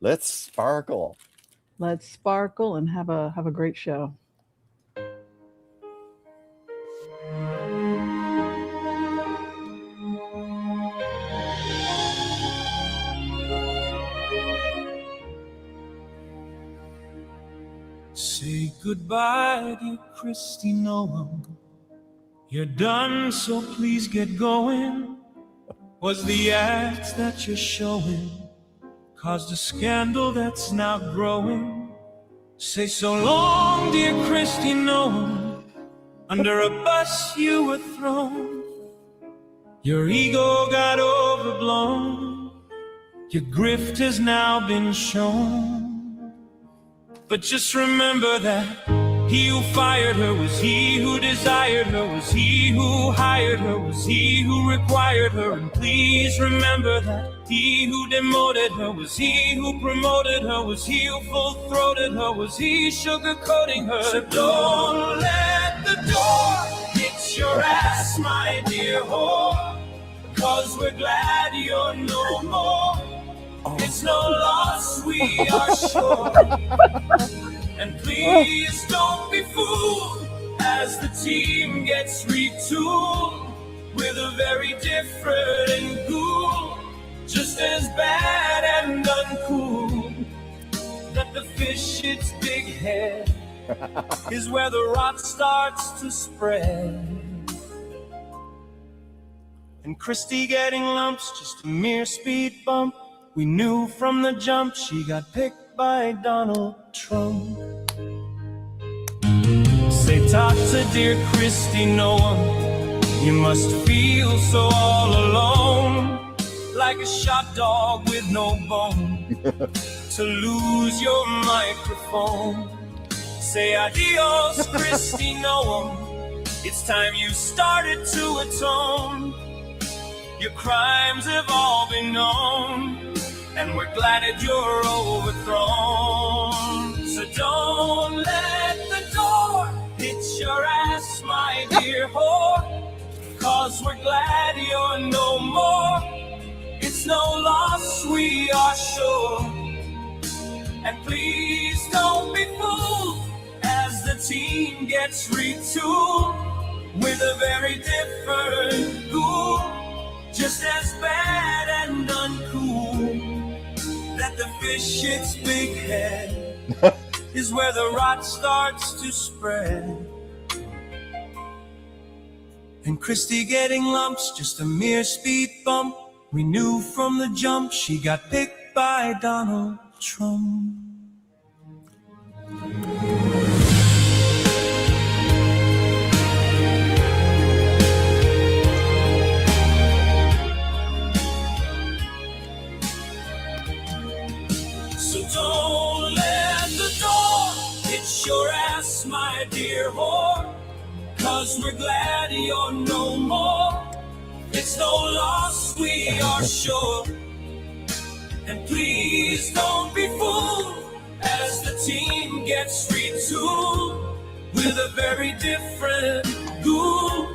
Let's sparkle. Let's sparkle and have a great show. Say goodbye, dear Christy Noam. You're done, so please get going. Was the act that you're showing caused a scandal that's now growing? Say so long, dear Christy Noam. Under a bus you were thrown. Your ego got overblown. Your grift has now been shown. But just remember that he who fired her was he who desired her, was he who hired her, was he who required her. And please remember that he who demoted her was he who promoted her, was he who full-throated her, was he sugarcoating her. So don't let the door hit your ass, my dear whore, 'cause we're glad you're no more. It's no loss, we are sure. And please don't be fooled as the team gets retooled with a very different ghoul, just as bad and uncool. That the fish its big head is where the rot starts to spread. And Christy getting lumps, just a mere speed bump. We knew from the jump she got picked by Donald Trump. Say talk to dear Christy Noam. You must feel so all alone, like a shot dog with no bone, to lose your microphone. Say adios, Christy Noam. It's time you started to atone. Your crimes have all been known, and we're glad that you're overthrown. So don't let the door hit your ass, my dear whore, 'cause we're glad you're no more. It's no loss, we are sure. And please don't be fooled as the team gets retooled with a very different ghoul, just as bad and uncool. That the fish its big head is where the rot starts to spread. And Christy getting lumps, just a mere speed bump. We knew from the jump she got picked by Donald Trump. Don't let the door hit your ass, my dear whore, 'cause we're glad you're no more. It's no loss, we are sure. And please don't be fooled as the team gets retooled with a very different ghoul,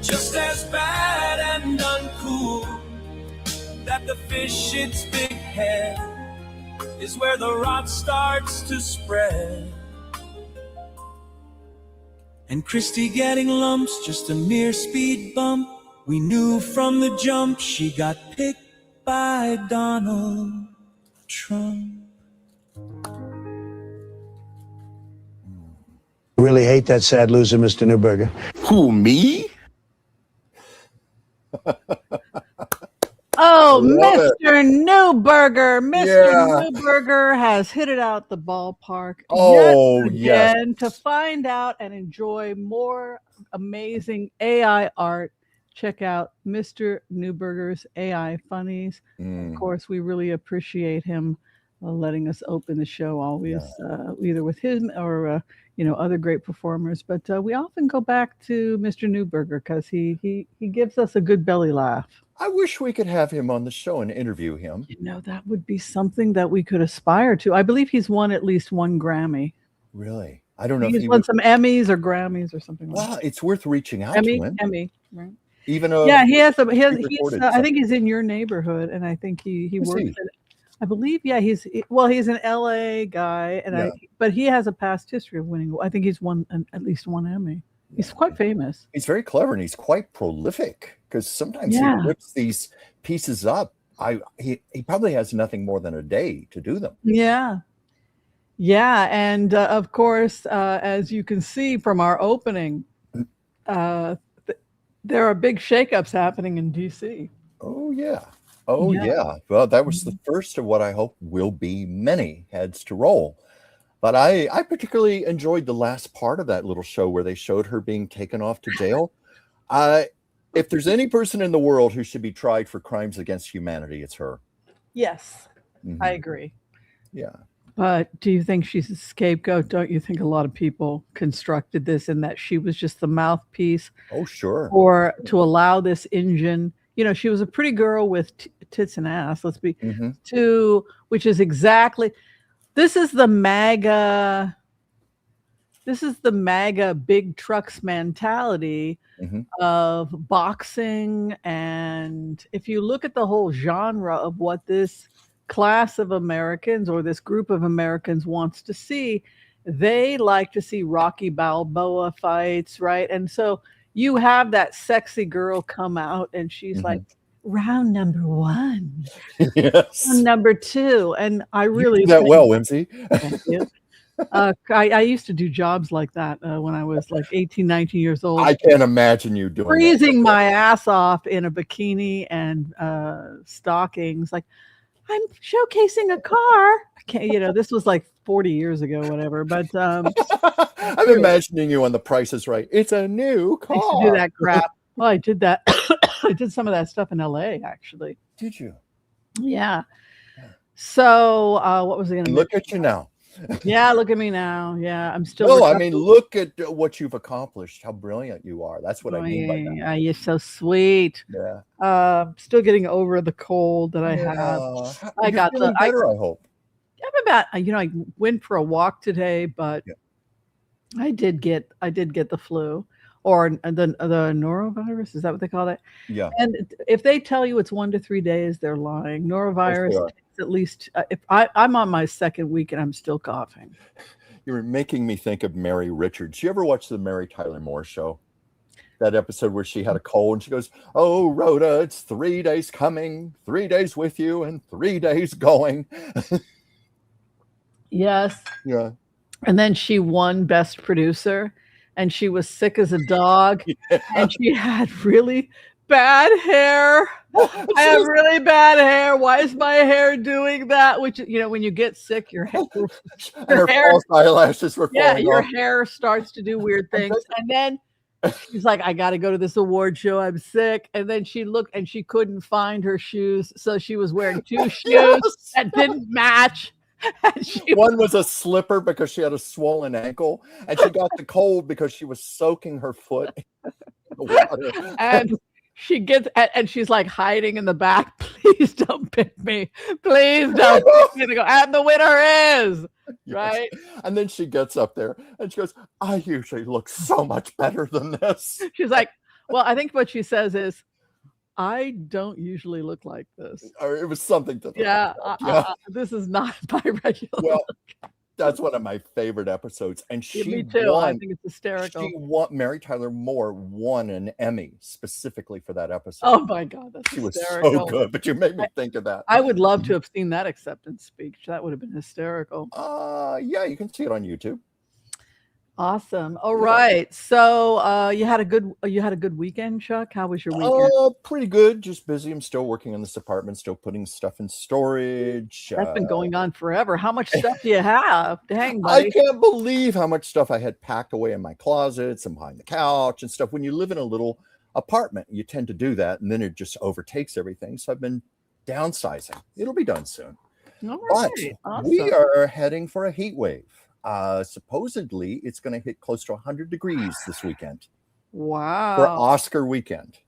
just as bad and uncool. That the fish its big head is where the rot starts to spread. And Christy getting lumps, just a mere speed bump. We knew from the jump she got picked by Donald Trump. Really hate that sad loser, Mr. Newberger. Who, me? Oh, Mr. Newberger. Mr. Newberger has hit it out the ballpark yet again to find out and enjoy more amazing AI art. Check out Mr. Newberger's AI Funnies. Of course, we really appreciate him letting us open the show always, either with him or other great performers. But we often go back to Mr. Newberger because he gives us a good belly laugh. I wish we could have him on the show and interview him. That would be something that we could aspire to. I believe he's won at least one Grammy. Really? I don't know. He's won some Emmys or Grammys or something like that. Well, it's worth reaching out to him. Emmy, right? Even he has. I think he's in your neighborhood, and I think he works. I believe, yeah, he's an LA guy, and but he has a past history of winning. I think he's won at least one Emmy. He's quite famous. He's very clever, and he's quite prolific because sometimes he whips these pieces up. He probably has nothing more than a day to do them. Yeah. Yeah, and of course, as you can see from our opening, there are big shakeups happening in DC. Oh yeah. Oh yeah. Well, that was the first of what I hope will be many heads to roll. But I particularly enjoyed the last part of that little show where they showed her being taken off to jail. If there's any person in the world who should be tried for crimes against humanity, it's her. Yes, I agree. Yeah. But do you think she's a scapegoat? Don't you think a lot of people constructed this and that she was just the mouthpiece? Oh, sure. Or to allow this engine, she was a pretty girl with tits and ass, let's be, which is exactly, this is the MAGA big trucks mentality of boxing. And if you look at the whole genre of what this class of Americans or this group of Americans wants to see, they like to see Rocky Balboa fights, right? And so you have that sexy girl come out and she's like, round number 1, yes, round number 2. And I really you do that well, Whimsy. Thank you. I used to do jobs like that when I was like 18, 19 years old. I can't imagine you doing freezing my ass off in a bikini and stockings. Like, I'm showcasing a car. I can't, this was like 40 years ago, whatever. But I'm imagining you on The Price is Right. It's a new car. I used to do that crap. Well, I did that. I did some of that stuff in LA, actually. Did you? Yeah. So what was I going to look at you now? Yeah, look at me now. Yeah, I'm still. No, I mean, look at what you've accomplished. How brilliant you are. That's what I mean by that. You're so sweet. Yeah. Still getting over the cold that I have. I got better. I hope. I'm about. I went for a walk today, but I did get the flu or the norovirus. Is that what they call it? Yeah. And if they tell you it's 1 to 3 days, they're lying. Norovirus. At least if I'm on my second week and I'm still coughing. You're making me think of Mary Richards. You ever watch the Mary Tyler Moore Show? That episode where she had a cold and she goes, "Oh, Rhoda, it's 3 days coming, 3 days with you, and 3 days going." Yes. Yeah. And then she won Best Producer, and she was sick as a dog, and she had really bad hair. I have really bad hair. Why is my hair doing that? Which, when you get sick, your hair, her false eyelashes were falling your off. hair starts to do weird things. And then she's like, I got to go to this award show. I'm sick. And then she looked and she couldn't find her shoes. So she was wearing 2 shoes that didn't match. One was a slipper because she had a swollen ankle, and she got the cold because she was soaking her foot in the water. And she gets, and she's like hiding in the back. Please don't pick me. Please don't pick me. And, and the winner is, right? And then she gets up there and she goes, "I usually look so much better than this." She's like, well, I think what she says is, I don't usually look like this. Or it was something to this is not my regular look. That's one of my favorite episodes. And me too. I think it's hysterical. Mary Tyler Moore won an Emmy specifically for that episode. Oh my God, that's hysterical. Was so good, but you made me think of that. I would love to have seen that acceptance speech. That would have been hysterical. Yeah, you can see it on YouTube. Awesome. All right. So you had a good weekend, Chuck? How was your weekend? Pretty good. Just busy. I'm still working in this apartment, still putting stuff in storage. That's been going on forever. How much stuff do you have? Dang, buddy. I can't believe how much stuff I had packed away in my closets and behind the couch and stuff. When you live in a little apartment, you tend to do that, and then it just overtakes everything. So I've been downsizing. It'll be done soon. All right. But awesome. We are heading for a heat wave. Supposedly it's going to hit close to 100 degrees this weekend. Wow. For Oscar weekend.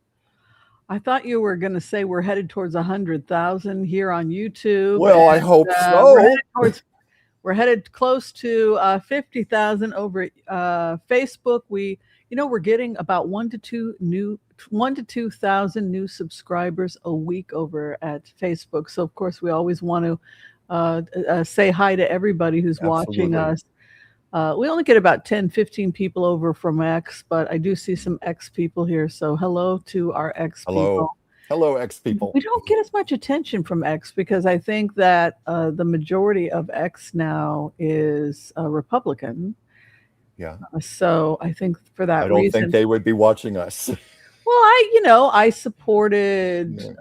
I thought you were going to say we're headed towards 100,000 here on YouTube. Well, I hope so. We're headed close to 50,000 over Facebook. We we're getting about 1 to 2,000 new subscribers a week over at Facebook. So of course we always want to say hi to everybody who's watching us. We only get about 10, 15 people over from X, but I do see some X people here. So hello to our X people. Hello, X people. We don't get as much attention from X because I think that the majority of X now is Republican. Yeah. So I think for that I don't reason, think they would be watching us. Well, I supported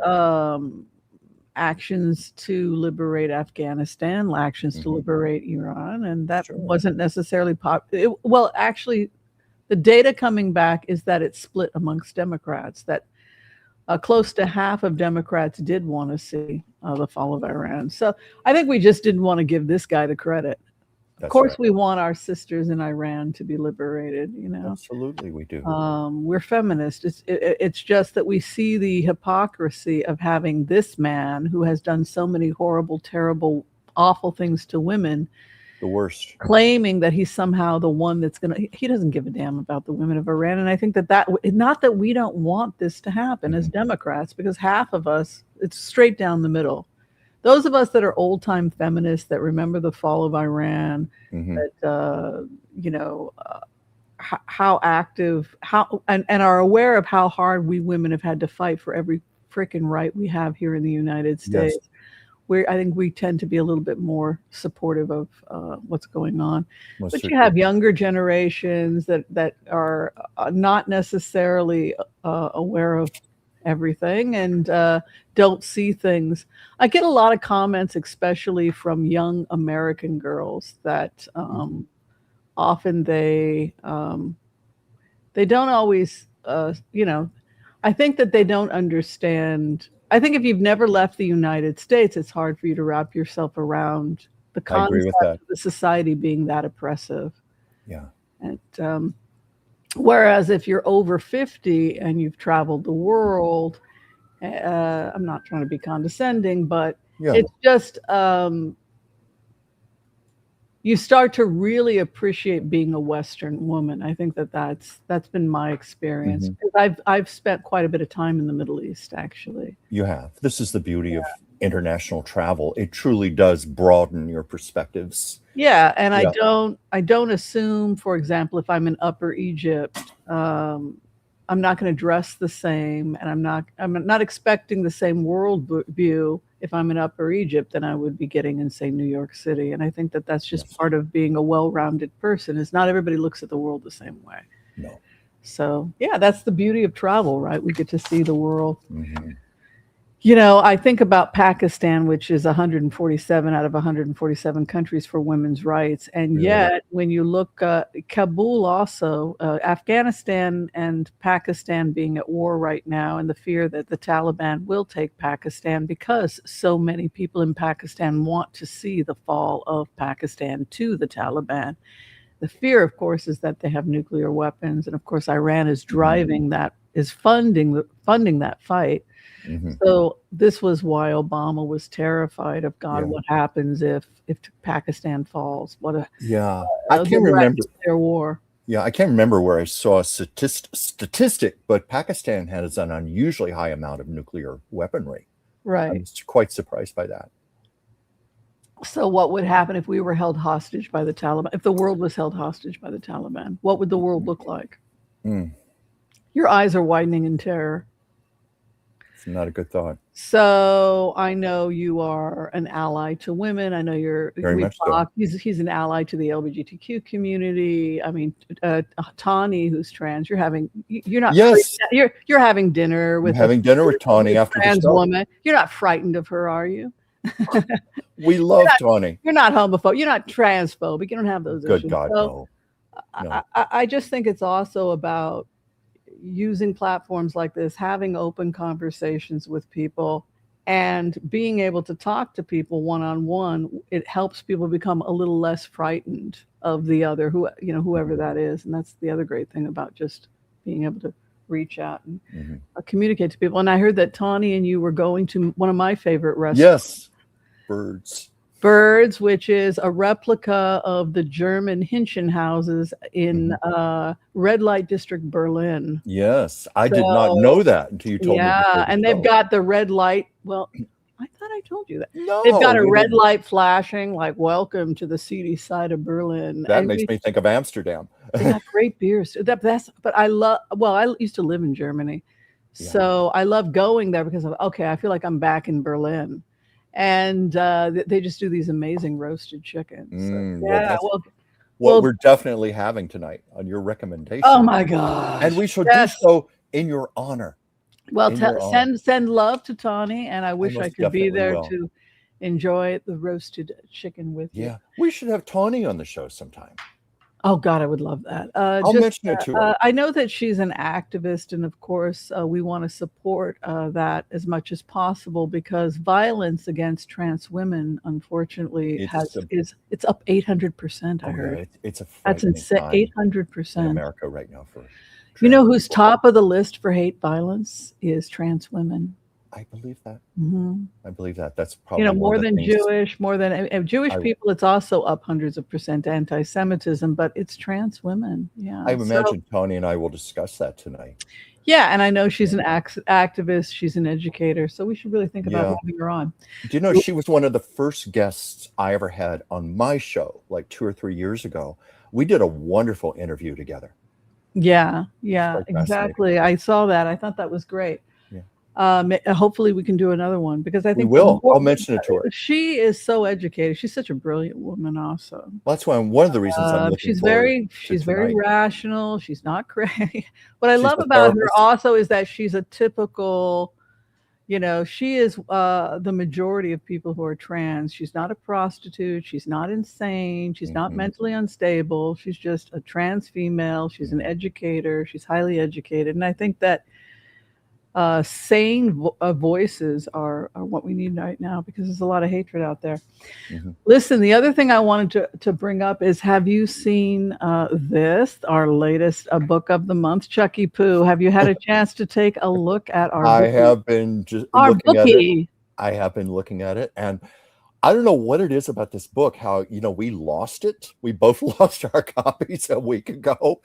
actions to liberate Afghanistan, actions to liberate Iran, and that wasn't necessarily well, actually, the data coming back is that it's split amongst Democrats, that close to half of Democrats did want to see the fall of Iran. So I think we just didn't want to give this guy the credit. Of course, we want our sisters in Iran to be liberated, Absolutely, we do. We're feminists. It's just that we see the hypocrisy of having this man who has done so many horrible, terrible, awful things to women. The worst. Claiming that he's somehow the one that's he doesn't give a damn about the women of Iran. And I think that not that we don't want this to happen as Democrats, because half of us, it's straight down the middle. Those of us that are old-time feminists that remember the fall of Iran, that how active, and are aware of how hard we women have had to fight for every freaking right we have here in the United States. Yes. I think we tend to be a little bit more supportive of what's going on. But you have younger generations that are not necessarily aware of everything and don't see things. I get a lot of comments, especially from young American girls, that often they don't always, I think that they don't understand. I think if you've never left the United States, it's hard for you to wrap yourself around the concept of the society being that oppressive. Yeah. And whereas if you're over 50 and you've traveled the world, I'm not trying to be condescending, but it's just you start to really appreciate being a Western woman. I think that's been my experience. Because I've spent quite a bit of time in the Middle East, actually. You have. This is the beauty of international travel. It truly does broaden your perspectives. Yeah, and I don't assume, for example, if I'm in Upper Egypt, I'm not going to dress the same, and I'm not expecting the same world view if I'm in Upper Egypt than I would be getting in, say, New York City. And I think that that's just part of being a well-rounded person, is not everybody looks at the world the same way. No. So, yeah, that's the beauty of travel, right? We get to see the world. I think about Pakistan, which is 147 out of 147 countries for women's rights. And yet, when you look, Kabul also, Afghanistan and Pakistan being at war right now, and the fear that the Taliban will take Pakistan because so many people in Pakistan want to see the fall of Pakistan to the Taliban. The fear, of course, is that they have nuclear weapons. And of course, Iran is driving that, is funding that fight. So this was why Obama was terrified of what happens if Pakistan falls. What a I can't remember their war. Yeah, I can't remember where I saw a statistic, but Pakistan has an unusually high amount of nuclear weaponry. Right. I was quite surprised by that. So what would happen if we were held hostage by the Taliban? If the world was held hostage by the Taliban, what would the world look like? Your eyes are widening in terror. Not a good thought. So I know you are an ally to women. I know you're very much so. He's an ally to the LGBTQ community. I mean, Tawny, who's trans, you're having dinner with Tawny after trans the show. Woman. You're not frightened of her, are you? We love Tawny. You're not homophobic. You're not transphobic. You don't have those issues. Good God, so no. I just think it's also about using platforms like this, having open conversations with people, and being able to talk to people one-on-one. It helps people become a little less frightened of the other, whoever that is. And that's the other great thing about just being able to reach out and communicate to people. And I heard that Tawny and you were going to one of my favorite restaurants. Yes, Birds. Birds, which is a replica of the German Hinchen houses in red light district Berlin. Yes, I did not So, know that until you told me before yeah, the and they've show. got the red light. Well, I thought I told you that. No, They've got a you red didn't. light flashing, like "Welcome to the seedy side of Berlin." That And makes me think of Amsterdam. they got great beers. But I love. Well, I used to live in Germany, Yeah. so I love going there because of okay. I feel like I'm back in Berlin, and they just do these amazing roasted chickens. So, Well, yeah, that's well, what we're definitely having tonight on your recommendation. oh my gosh! And we should Yes. do so in your honor. Well, In your honor. send love to Tawny, and I wish I most could be definitely there will. to enjoy the roasted chicken with you. Yeah, we should have Tawny on the show sometime. Oh God, I would love that. I'll mention it to her. I know that she's an activist, and of course, we want to support that as much as possible because violence against trans women, unfortunately, it's up 800%. I heard. Yeah, it's a That's insane. 800% in America right now for. You know who's top of the list for hate violence is trans women. I believe that. Mm-hmm. I believe that. That's probably more than Jewish, more than Jewish people. It's also up hundreds of percent anti-Semitism, but it's trans women. Yeah, I imagine Tony and I will discuss that tonight. Yeah, and I know she's an activist. She's an educator, so we should really think about having her on. Do you know she was one of the first guests I ever had on my show, like 2 or 3 years ago? We did a wonderful interview together. Yeah, exactly. I saw that. I thought that was great. Hopefully we can do another one because I think we will. I'll mention it to her. She is so educated. She's such a brilliant woman also. Well, that's one of the reasons I'm looking she's very rational. She's not crazy. What I love about her also is that she's a typical, she is the majority of people who are trans. She's not a prostitute. She's not insane. She's not mentally unstable. She's just a trans female. She's an educator. She's highly educated. And I think that sane voices are what we need right now because there's a lot of hatred out there. Listen, the other thing I wanted to bring up is, have you seen this, our latest book of the month, Chucky Poo? Have you had a chance to take a look at our I have been just looking at it. I have been looking at it, and I don't know what it is about this book, how, we lost it. We both lost our copies a week ago.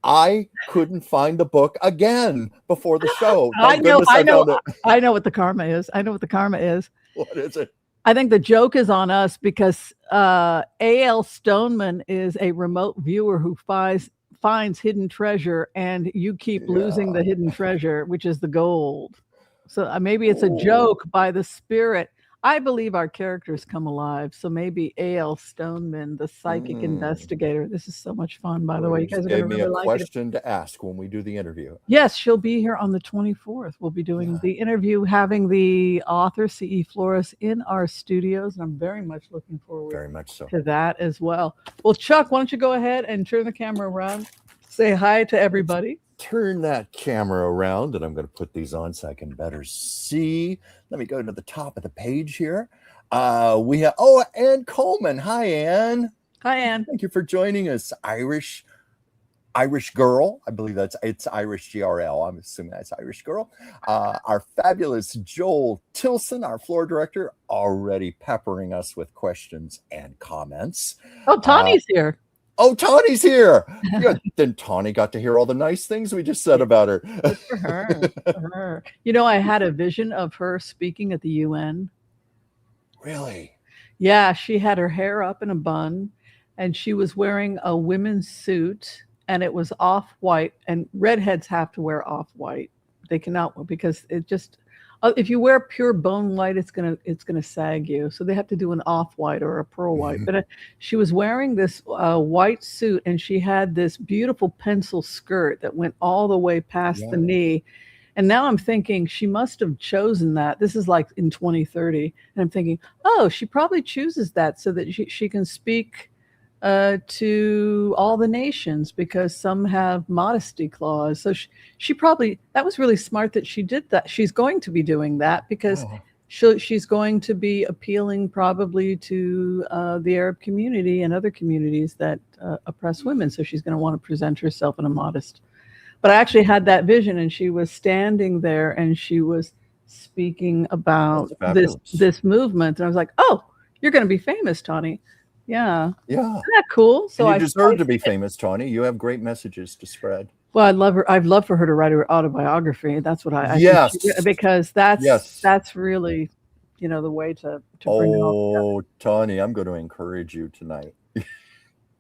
I couldn't find the book again before the show. I know what the karma is. I know what the karma is. What is it? I think the joke is on us because A.L. Stoneman is a remote viewer who finds hidden treasure, and you keep losing the hidden treasure, which is the gold. So maybe it's a joke by the spirit. I believe our characters come alive. So maybe A.L. Stoneman, the psychic investigator. This is so much fun, by the way. You guys are going to really like it. Gave me a question to ask when we do the interview. Yes, she'll be here on the 24th. We'll be doing the interview, having the author, C.E. Flores, in our studios. And I'm very much looking forward to that as well. Well, Chuck, why don't you go ahead and turn the camera around? Say hi to everybody. Turn that camera around, and I'm going to put these on so I can better see. Let me go to the top of the page here. We have Ann Coleman. Hi, Ann. Hi, Ann. Thank you for joining us. Irish girl. I believe it's Irish GRL. I'm assuming that's Irish girl. Our fabulous Joel Tilson, our floor director, already peppering us with questions and comments. Oh, Tawny's here. Oh, Tawny's here. Good. Then Tawny got to hear all the nice things we just said about her. Good for her. I had a vision of her speaking at the UN. Really? Yeah, she had her hair up in a bun, and she was wearing a women's suit, and it was off-white, and redheads have to wear off-white. They cannot, because it just... if you wear pure bone white, it's gonna sag you. So they have to do an off-white or a pearl white. But she was wearing this white suit, and she had this beautiful pencil skirt that went all the way past the knee. And now I'm thinking she must have chosen that. This is like in 2030, and I'm thinking, she probably chooses that so that she can speak to all the nations, because some have modesty clause. So she probably, that was really smart that she did that. She's going to be doing that because she's going to be appealing probably to the Arab community and other communities that oppress women. So she's going to want to present herself in a modest. But I actually had that vision, and she was standing there and she was speaking about this movement. And I was like, You're going to be famous, Tawny. Yeah. Yeah. Isn't that cool? So And you deserve to be famous, Tawny. You have great messages to spread. Well, I'd love for her to write her autobiography. That's what I Yes. think because that's Yes. really, the way to bring it all together. Tawny, I'm going to encourage you tonight.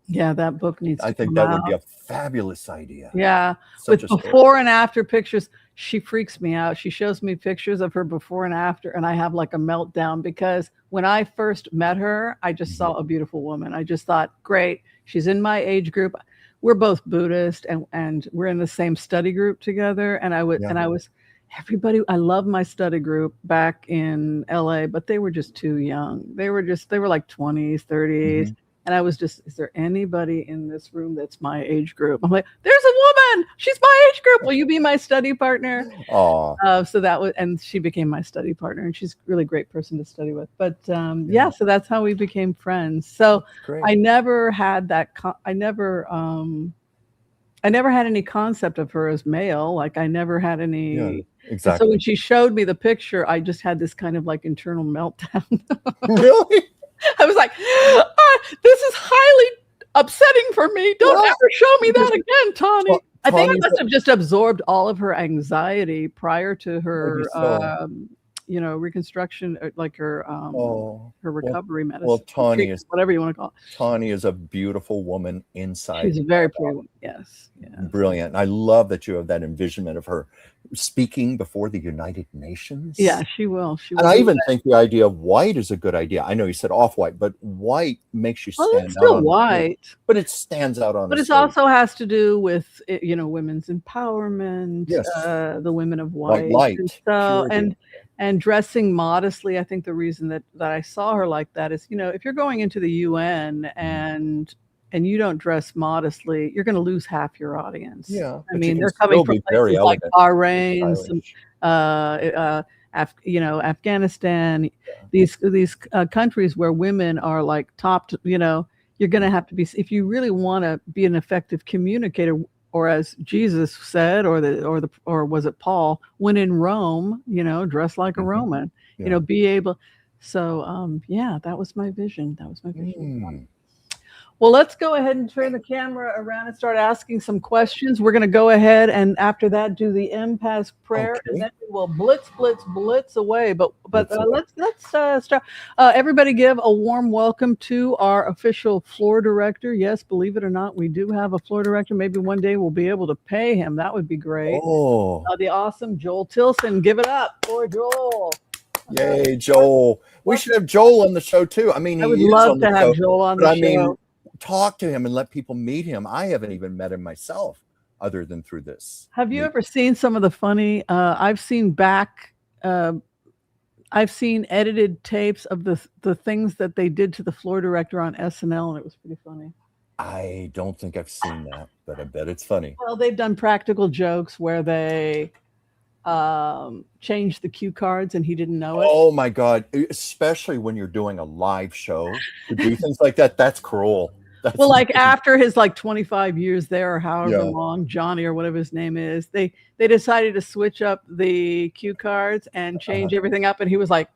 Yeah, that book needs to I think come that out. would be a fabulous idea. Yeah, Such with a story. before and after pictures. She freaks me out. She shows me pictures of her before and after, and I have like a meltdown because when I first met her, I just saw a beautiful woman. I just thought, great, she's in my age group. We're both Buddhist, and we're in the same study group together. And I was everybody. I love my study group back in LA, but they were just too young. They were like 20s, 30s. And I was just, is there anybody in this room that's my age group? I'm like, there's a woman. She's my age group. Will you be my study partner? Oh. So that was, and she became my study partner, and she's a really great person to study with. But yeah, so that's how we became friends. So I never had that. I never had any concept of her as male. Like I never had any. Yeah, exactly. So when she showed me the picture, I just had this kind of like internal meltdown. Really? I was like, this is highly upsetting for me. Don't ever show me that again, Tawny. I think I must have just absorbed all of her anxiety prior to her, reconstruction, like her recovery medicine. Well, Tawny is whatever you want to call it. Tawny is a beautiful woman inside. She's a very pretty woman. Yes. Brilliant. And I love that you have that envisionment of her speaking before the United Nations. Yeah, she will. And I even think the idea of white is a good idea. I know you said off-white, but white makes you stand out. It's still white. But it stands out on But it also has to do with, women's empowerment, the women of white. Light. And dressing modestly. I think the reason that I saw her like that is, if you're going into the UN and you don't dress modestly, you're going to lose half your audience. Yeah. I mean, they're coming from places like Bahrain, Afghanistan, these countries where women are like top, you're going to have to be, if you really want to be an effective communicator, or as Jesus said, or was it Paul, when in Rome, dress like a Roman, be able. So, that was my vision. That was my vision. Well, let's go ahead and turn the camera around and start asking some questions. We're going to go ahead and after that do the empath prayer, and then we will blitz away. But let's start. Everybody, give a warm welcome to our official floor director. Yes, believe it or not, we do have a floor director. Maybe one day we'll be able to pay him. That would be great. The awesome Joel Tilson. Give it up for Joel. Yay, Joel. We should have Joel on the show too. I mean, I would love to have Joel on the show. Talk to him and let people meet him. I haven't even met him myself other than through this. Have you ever seen some of the funny, I've seen edited tapes of the things that they did to the floor director on SNL, and it was pretty funny. I don't think I've seen that, but I bet it's funny. Well, they've done practical jokes where they changed the cue cards and he didn't know it. Oh my God. Especially when you're doing a live show to do things like that. That's cruel. Well, like after his 25 years there or however long, Johnny or whatever his name is, they decided to switch up the cue cards and change everything up. And he was like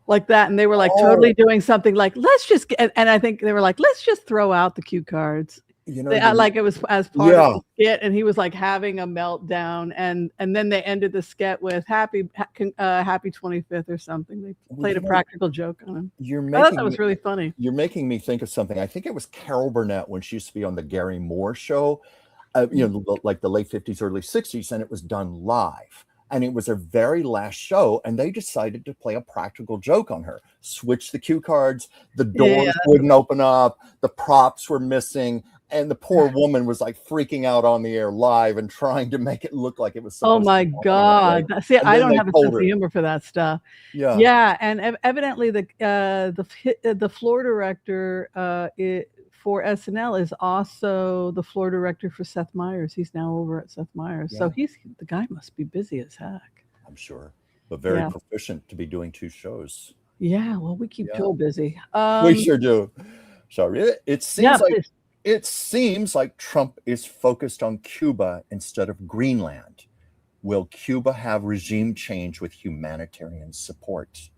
that. And they were totally doing something like, and I think they were like, let's just throw out the cue cards. It was as part of the skit, and he was having a meltdown, and then they ended the skit with happy 25th or something. They played a practical joke on him. I thought that was really funny. You're making me think of something. I think it was Carol Burnett when she used to be on the Gary Moore show, like the late 50s, early 60s, and it was done live. And it was her very last show, and they decided to play a practical joke on her. Switch the cue cards, the doors wouldn't open up, the props were missing. And the poor woman was freaking out on the air live and trying to make it look like it was. Oh my God! See, I don't have a sense of humor for that stuff. Yeah, and evidently the floor director for SNL is also the floor director for Seth Meyers. He's now over at Seth Meyers, so the guy must be busy as heck. I'm sure, but very proficient to be doing two shows. Yeah, well, we keep Joel busy. We sure do. Sorry, it seems It seems like Trump is focused on Cuba instead of Greenland. Will Cuba have regime change with humanitarian support?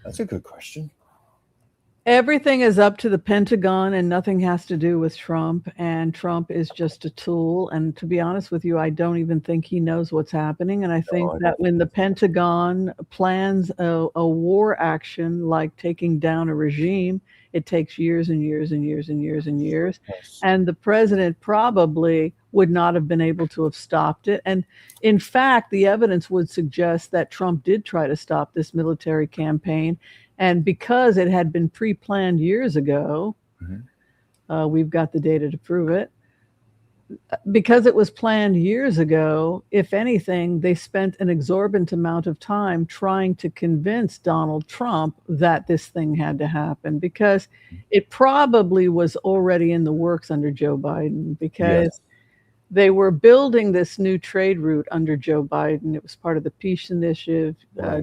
That's a good question. Everything is up to the Pentagon and nothing has to do with Trump. And Trump is just a tool. And to be honest with you, I don't even think he knows what's happening. And I think I that don't when the think so. Pentagon plans a war action like taking down a regime, it takes years and years and years and years and years. Yes. And the president probably would not have been able to have stopped it. And in fact, the evidence would suggest that Trump did try to stop this military campaign. And because it had been pre-planned years ago, we've got the data to prove it. Because it was planned years ago, if anything, they spent an exorbitant amount of time trying to convince Donald Trump that this thing had to happen, because it probably was already in the works under Joe Biden, because they were building this new trade route under Joe Biden. It was part of the Peace Initiative.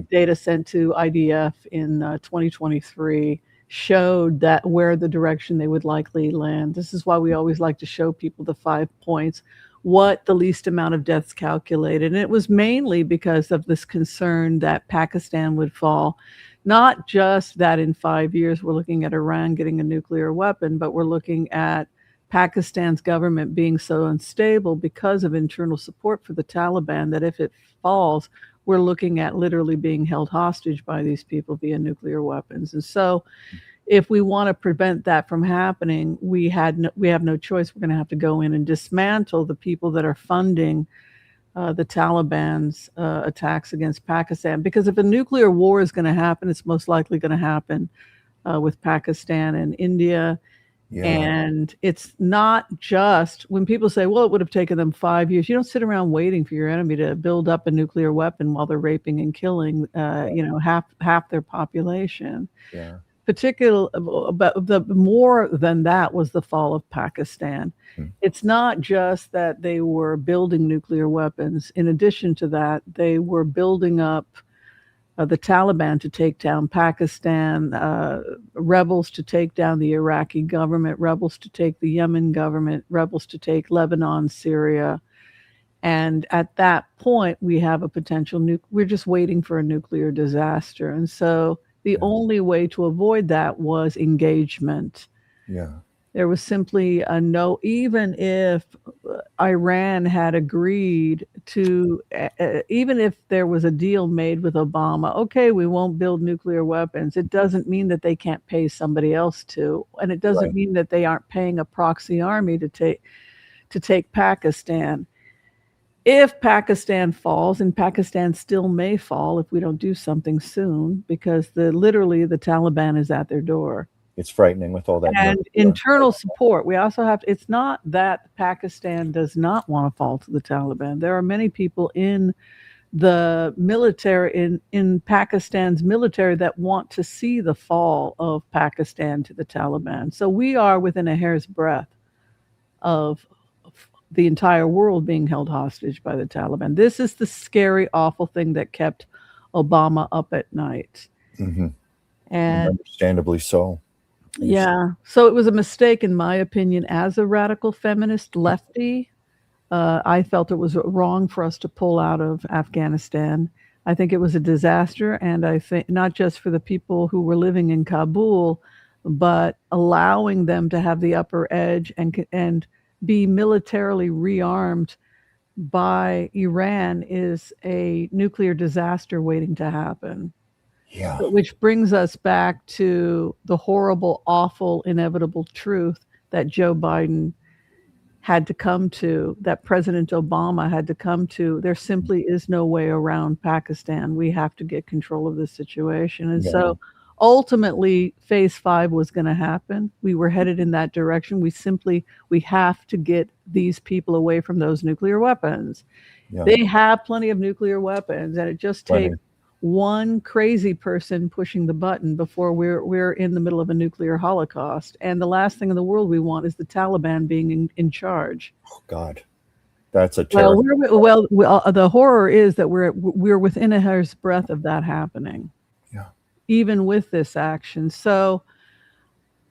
Data sent to IDF in 2023 showed that where the direction they would likely land. This is why we always like to show people the 5 points, what the least amount of deaths calculated. And it was mainly because of this concern that Pakistan would fall. Not just that in 5 years we're looking at Iran getting a nuclear weapon, but we're looking at Pakistan's government being so unstable because of internal support for the Taliban that if it falls, we're looking at literally being held hostage by these people via nuclear weapons. And so if we want to prevent that from happening, we have no choice. We're going to have to go in and dismantle the people that are funding the Taliban's attacks against Pakistan. Because if a nuclear war is going to happen, it's most likely going to happen with Pakistan and India. And it's not just when people say, well, it would have taken them 5 years. You don't sit around waiting for your enemy to build up a nuclear weapon while they're raping and killing, half their population. Particularly, but the more than that was the fall of Pakistan. It's not just that they were building nuclear weapons. In addition to that, they were building up the Taliban to take down Pakistan, rebels to take down the Iraqi government, rebels to take the Yemen government, rebels to take Lebanon, Syria. And at that point, we have a potential we're just waiting for a nuclear disaster. And so the only way to avoid that was engagement. There was simply a no, even if Iran had agreed to, even if there was a deal made with Obama, okay, we won't build nuclear weapons. It doesn't mean that they can't pay somebody else to, and it doesn't mean that they aren't paying a proxy army to take Pakistan. If Pakistan falls, and Pakistan still may fall if we don't do something soon, because literally the Taliban is at their door. It's frightening with all that. And internal support. We also have to, it's not that Pakistan does not want to fall to the Taliban. There are many people in the military, in Pakistan's military, that want to see the fall of Pakistan to the Taliban. So we are within a hair's breadth of the entire world being held hostage by the Taliban. This is the scary, awful thing that kept Obama up at night. And understandably so. Yeah. So it was a mistake, in my opinion, as a radical feminist lefty. I felt it was wrong for us to pull out of Afghanistan. I think it was a disaster. And I think not just for the people who were living in Kabul, but allowing them to have the upper edge and be militarily rearmed by Iran is a nuclear disaster waiting to happen. Which brings us back to the horrible, awful, inevitable truth that Joe Biden had to come to, that President Obama had to come to. There simply is no way around Pakistan. We have to get control of this situation. And so ultimately, phase 5 was going to happen. We were headed in that direction. We have to get these people away from those nuclear weapons. They have plenty of nuclear weapons, and it just takes one crazy person pushing the button before we're in the middle of a nuclear holocaust. And the last thing in the world we want is the Taliban being in charge. Oh God, that's a terrible. The horror is that we're within a hair's breadth of that happening. Even with this action. So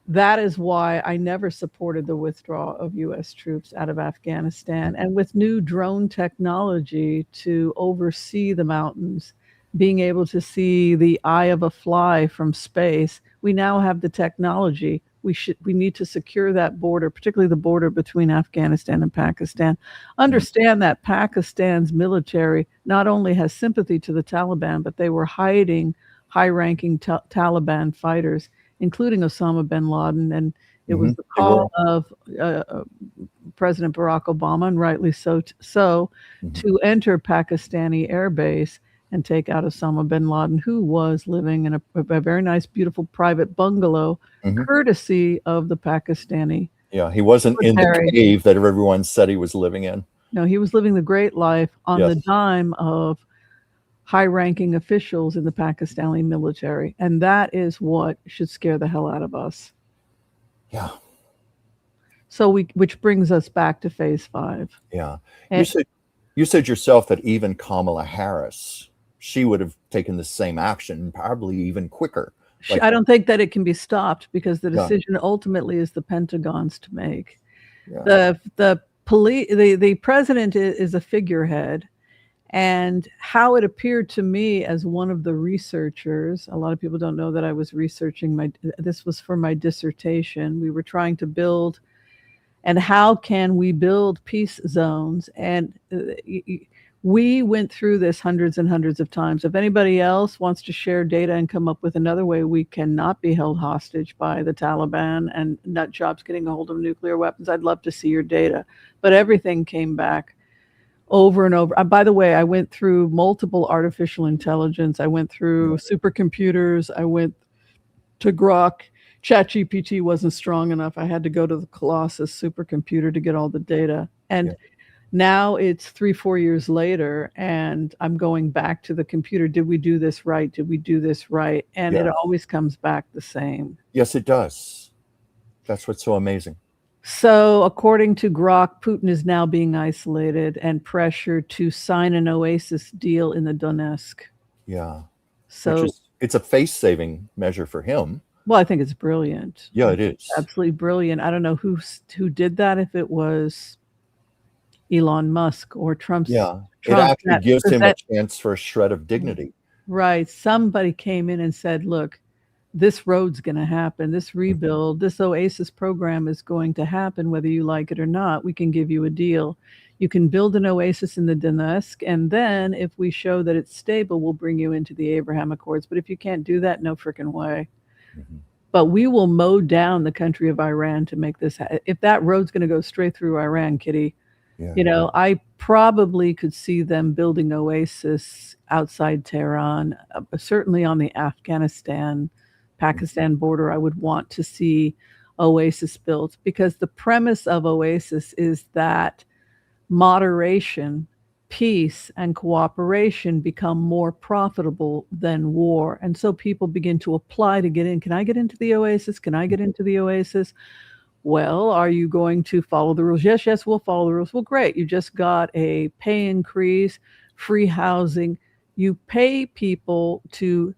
that is why I never supported the withdrawal of U.S. troops out of Afghanistan. And with new drone technology to oversee the mountains, being able to see the eye of a fly from space. We now have the technology. We need to secure that border, particularly the border between Afghanistan and Pakistan. Understand that Pakistan's military not only has sympathy to the Taliban, but they were hiding high-ranking Taliban fighters, including Osama bin Laden, and it was the call of President Barack Obama, and rightly so, to enter Pakistani airbase and take out Osama bin Laden, who was living in a very nice, beautiful private bungalow, courtesy of the Pakistani. Yeah, he wasn't military. in the cave that everyone said he was living in. No, he was living the great life on the dime of high-ranking officials in the Pakistani military, and that is what should scare the hell out of us. Yeah. So which brings us back to phase 5. Yeah. You said yourself that even Kamala Harris, she would have taken the same action, probably even quicker. I don't think that it can be stopped because the decision ultimately is the Pentagon's to make. Yeah. The president is a figurehead, and how it appeared to me as one of the researchers, a lot of people don't know that I was researching this was for my dissertation. We were trying to build, and how can we build peace zones? And we went through this hundreds and hundreds of times. If anybody else wants to share data and come up with another way we cannot be held hostage by the Taliban and nut jobs getting a hold of nuclear weapons, I'd love to see your data. But everything came back over and over. By the way, I went through multiple artificial intelligence. I went through supercomputers. I went to Grok. ChatGPT wasn't strong enough. I had to go to the Colossus supercomputer to get all the data. And now it's 3-4 years later, and I'm going back to the computer. Did we do this right? Did we do this right? And it always comes back the same. Yes, it does. That's what's so amazing. So according to Grok, Putin is now being isolated and pressured to sign an Oasis deal in the Donetsk. Yeah. So it's a face-saving measure for him. Well, I think it's brilliant. Yeah, it is. Absolutely brilliant. I don't know who did that, if it was Elon Musk or Trump's. Yeah, it actually gives him a chance for a shred of dignity. Right. Somebody came in and said, look, this road's going to happen. This rebuild, this Oasis program is going to happen, whether you like it or not. We can give you a deal. You can build an Oasis in the Donetsk, and then if we show that it's stable, we'll bring you into the Abraham Accords. But if you can't do that, no frickin' way. But we will mow down the country of Iran to make this. If that road's going to go straight through Iran, Kitty, I probably could see them building Oasis outside Tehran, certainly on the Afghanistan-Pakistan border. I would want to see Oasis built, because the premise of Oasis is that moderation, peace, and cooperation become more profitable than war. And so people begin to apply to get in. Can I get into the Oasis? Can I get into the Oasis? Well, are you going to follow the rules? Yes, we'll follow the rules. Well, great. You just got a pay increase, free housing. You pay people to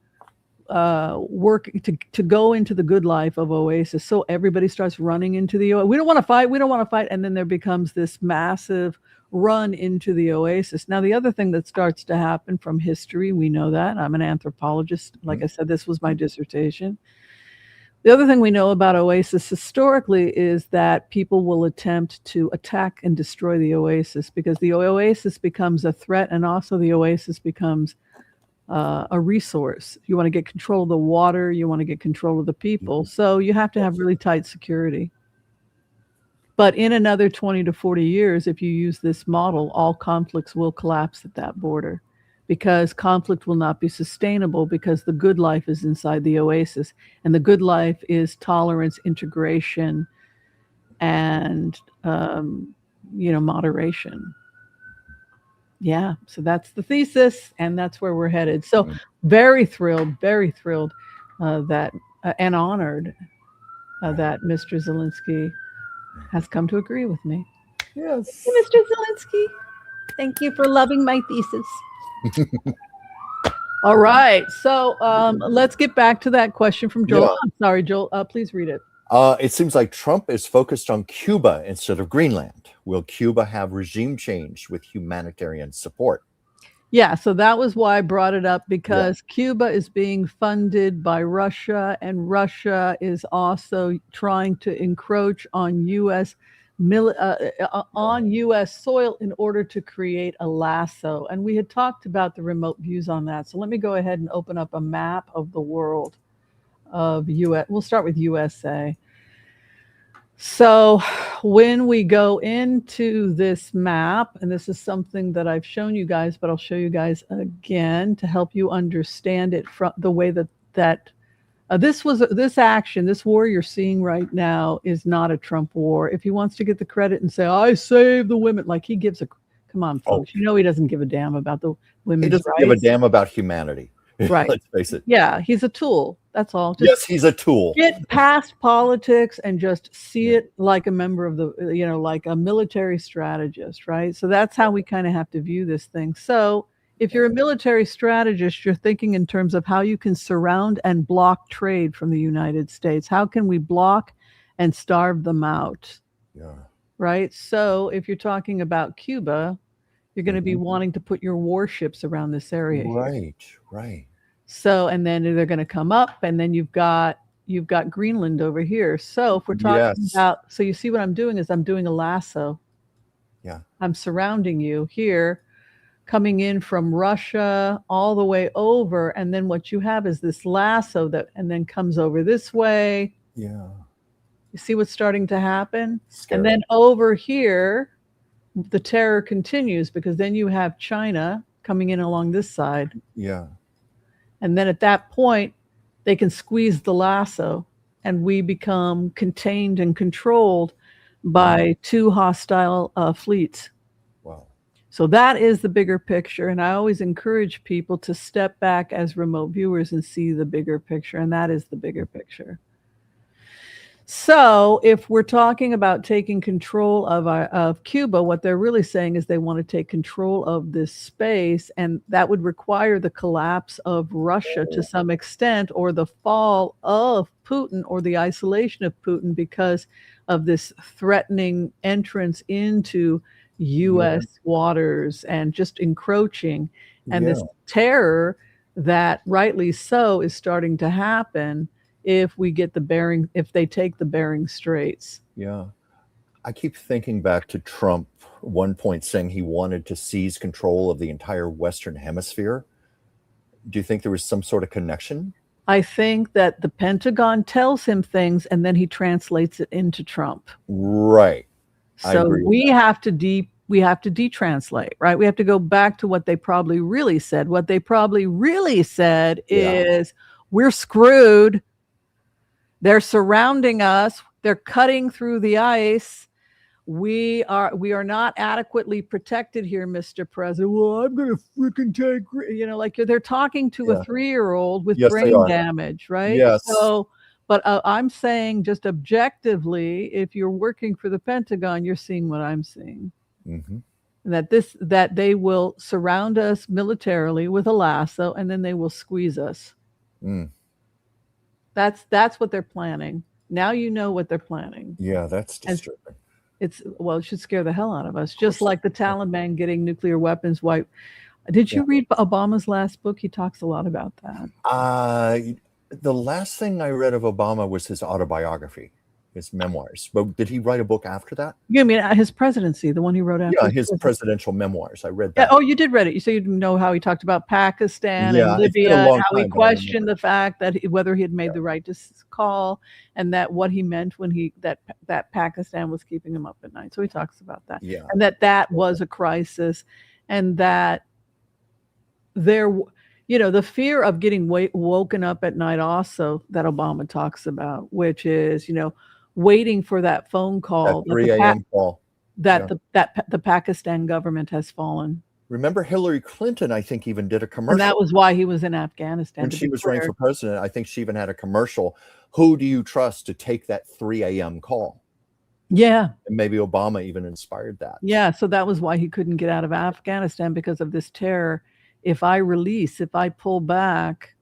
work to go into the good life of Oasis. So everybody starts running into the Oasis. We don't want to fight. And then there becomes this massive run into the Oasis. Now, the other thing that starts to happen from history, we know that. I'm an anthropologist. Like I said, this was my dissertation. The other thing we know about Oasis historically is that people will attempt to attack and destroy the Oasis, because the Oasis becomes a threat, and also the Oasis becomes a resource. You want to get control of the water, you want to get control of the people, so you have to have really tight security. But in another 20 to 40 years, if you use this model, all conflicts will collapse at that border, because conflict will not be sustainable, because the good life is inside the Oasis. And the good life is tolerance, integration, and, moderation. Yeah, so that's the thesis, and that's where we're headed. So very thrilled that and honored that Mr. Zelensky has come to agree with me. Yes. Hey, Mr. Zelensky, thank you for loving my thesis. All right, so let's get back to that question from Joel. I'm sorry, Joel, please read it. It seems like Trump is focused on Cuba instead of Greenland. Will Cuba have regime change with humanitarian support? Yeah, so that was why I brought it up, because Cuba is being funded by Russia, and Russia is also trying to encroach on U.S. soil in order to create a lasso. And we had talked about the remote views on that. So let me go ahead and open up a map of the world of U.S. We'll start with USA. So when we go into this map, and this is something that I've shown you guys, but I'll show you guys again to help you understand it from the way that this action, this war you're seeing right now is not a Trump war. If he wants to get the credit and say, I saved the women, like he gives a, come on, folks, you know he doesn't give a damn about the women's rights. He doesn't give a damn about humanity. Right. Let's face it. Yeah, he's a tool. That's all. Yes, he's a tool. Get past politics and just see it like a member of the, like a military strategist, right? So that's how we kind of have to view this thing. So if you're a military strategist, you're thinking in terms of how you can surround and block trade from the United States. How can we block and starve them out? Yeah. Right? So if you're talking about Cuba, you're going to be wanting to put your warships around this area. Right, right. So, and then they're going to come up, and then you've got Greenland over here. So if we're talking about, so you see what I'm doing is I'm doing a lasso. Yeah. I'm surrounding you here, coming in from Russia all the way over. And then what you have is this lasso and then comes over this way. Yeah. You see what's starting to happen? Scary. And then over here, the terror continues, because then you have China coming in along this side. Yeah. And then at that point, they can squeeze the lasso, and we become contained and controlled by two hostile fleets. Wow. So that is the bigger picture. And I always encourage people to step back as remote viewers and see the bigger picture. And that is the bigger picture. So if we're talking about taking control of Cuba, what they're really saying is they want to take control of this space, and that would require the collapse of Russia to some extent, or the fall of Putin, or the isolation of Putin, because of this threatening entrance into U.S. waters and just encroaching, and this terror that, rightly so, is starting to happen. If they take the Bering Straits. Yeah. I keep thinking back to Trump at one point saying he wanted to seize control of the entire Western Hemisphere. Do you think there was some sort of connection? I think that the Pentagon tells him things and then he translates it into Trump. Right. So we have to detranslate, right? We have to go back to what they probably really said. What they probably really said is, we're screwed. They're surrounding us. They're cutting through the ice. We are not adequately protected here, Mr. President. Well, I'm going to freaking take, like they're talking to a 3-year-old with brain damage, right? Yes. So, but I'm saying just objectively, if you're working for the Pentagon, you're seeing what I'm seeing. Mm-hmm. That they will surround us militarily with a lasso, and then they will squeeze us. Mm. That's what they're planning. Now you know what they're planning. Yeah, that's disturbing. It should scare the hell out of us. Just like the Taliban getting nuclear weapons wiped. Did you read Obama's last book? He talks a lot about that. The last thing I read of Obama was his autobiography, his memoirs. But did he write a book after that? You mean his presidency, the one he wrote after? Yeah, his presidential memoirs. I read that. Oh, you did read it. So you know how he talked about Pakistan and Libya, and how he questioned the fact that whether he had made the right call, and that what he meant when that Pakistan was keeping him up at night. So he talks about that. Yeah. And that was a crisis, and that the fear of getting woken up at night also, that Obama talks about, which is, waiting for that phone call, that 3 a.m. call, that the Pakistan government has fallen. Remember, Hillary Clinton, I think, even did a commercial. And that was why he was in Afghanistan. When she was running for president, I think she even had a commercial. Who do you trust to take that 3 a.m. call? Yeah. And maybe Obama even inspired that. Yeah. So that was why he couldn't get out of Afghanistan, because of this terror. If I pull back,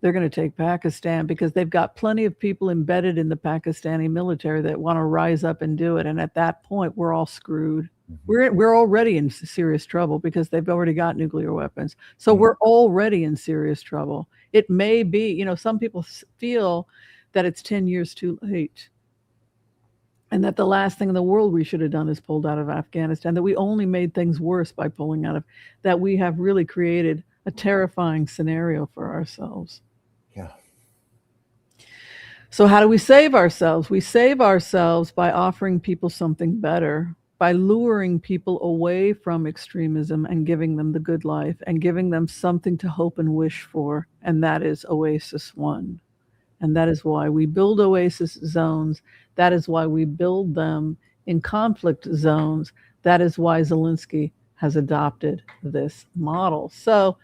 they're going to take Pakistan, because they've got plenty of people embedded in the Pakistani military that want to rise up and do it. And at that point, we're all screwed. We're already in serious trouble because they've already got nuclear weapons. So we're already in serious trouble. It may be, some people feel that it's 10 years too late and that the last thing in the world we should have done is pulled out of Afghanistan, that we only made things worse by pulling out of, that we have really created a terrifying scenario for ourselves. Yeah. So how do we save ourselves? We save ourselves by offering people something better, by luring people away from extremism and giving them the good life and giving them something to hope and wish for. And that is Oasis One. And that is why we build Oasis zones. That is why we build them in conflict zones. That is why Zelensky has adopted this model. So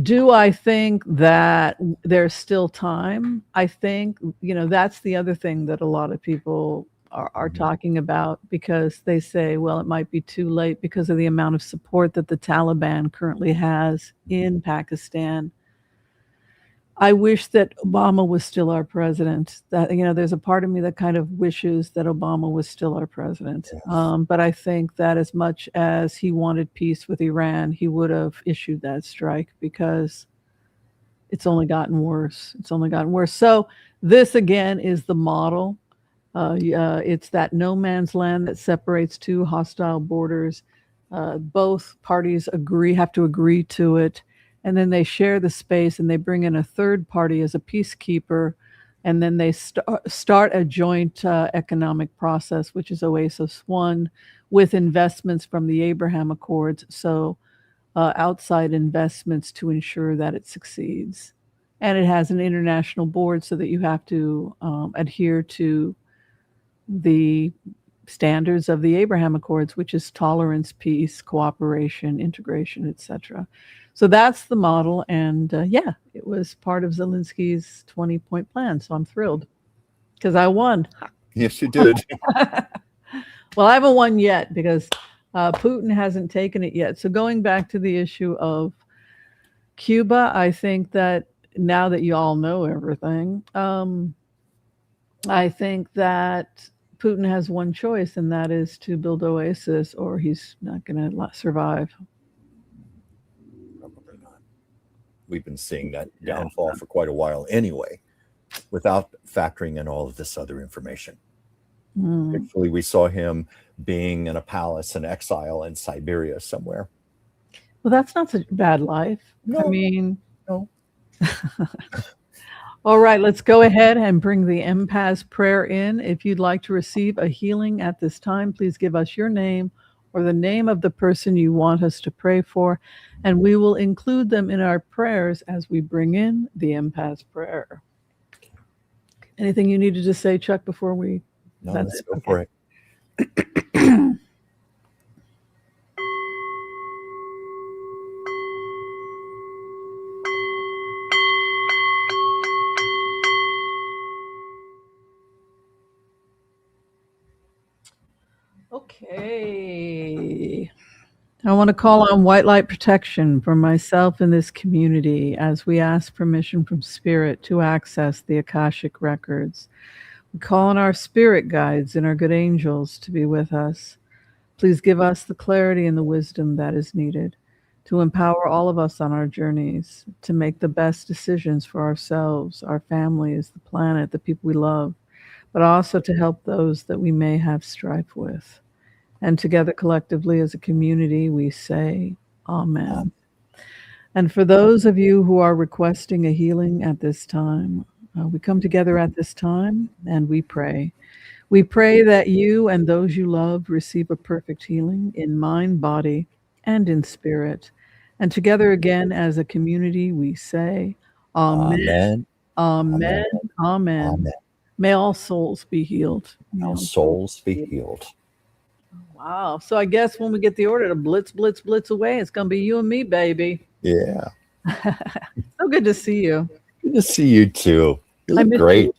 do I think that there's still time? I think, that's the other thing that a lot of people are talking about, because they say, well, it might be too late because of the amount of support that the Taliban currently has in Pakistan. I wish that Obama was still our president. That, there's a part of me that kind of wishes that Obama was still our president. Yes. But I think that as much as he wanted peace with Iran, he would have issued that strike, because it's only gotten worse. It's only gotten worse. So this, again, is the model. It's that no man's land that separates two hostile borders. Both parties have to agree to it. And then they share the space and they bring in a third party as a peacekeeper. And then they start a joint economic process, which is Oasis One, with investments from the Abraham Accords. So outside investments to ensure that it succeeds. And it has an international board so that you have to adhere to the standards of the Abraham Accords, which is tolerance, peace, cooperation, integration, etc. So that's the model. And it was part of Zelensky's 20-point plan. So I'm thrilled because I won. Yes, you did. Well, I haven't won yet because Putin hasn't taken it yet. So going back to the issue of Cuba, I think that now that you all know everything, I think that Putin has one choice, and that is to build Oasis, or he's not going to survive. Probably not. We've been seeing that downfall for quite a while anyway, without factoring in all of this other information. Actually, we saw him being in a palace in exile in Siberia somewhere. Well, that's not such a bad life. No. I mean, No. All right, let's go ahead and bring the empath prayer in. If you'd like to receive a healing at this time, please give us your name or the name of the person you want us to pray for, and we will include them in our prayers as we bring in the empath prayer. Anything you needed to say, Chuck, before we... No, let's go for it. Okay. I want to call on white light protection for myself and this community as we ask permission from Spirit to access the Akashic records. We call on our spirit guides and our good angels to be with us. Please give us the clarity and the wisdom that is needed to empower all of us on our journeys, to make the best decisions for ourselves, our families, the planet, the people we love, but also to help those that we may have strife with. And together collectively as a community, we say, Amen. And for those of you who are requesting a healing at this time, we come together at this time and we pray. We pray that you and those you love receive a perfect healing in mind, body, and in spirit. And together again as a community, we say, Amen. Amen. Amen. Amen. Amen. May all souls be healed. May all souls be healed. Wow. So I guess when we get the order to blitz, blitz, blitz away, it's going to be you and me, baby. Yeah. So good to see you. Good to see you too. You look great.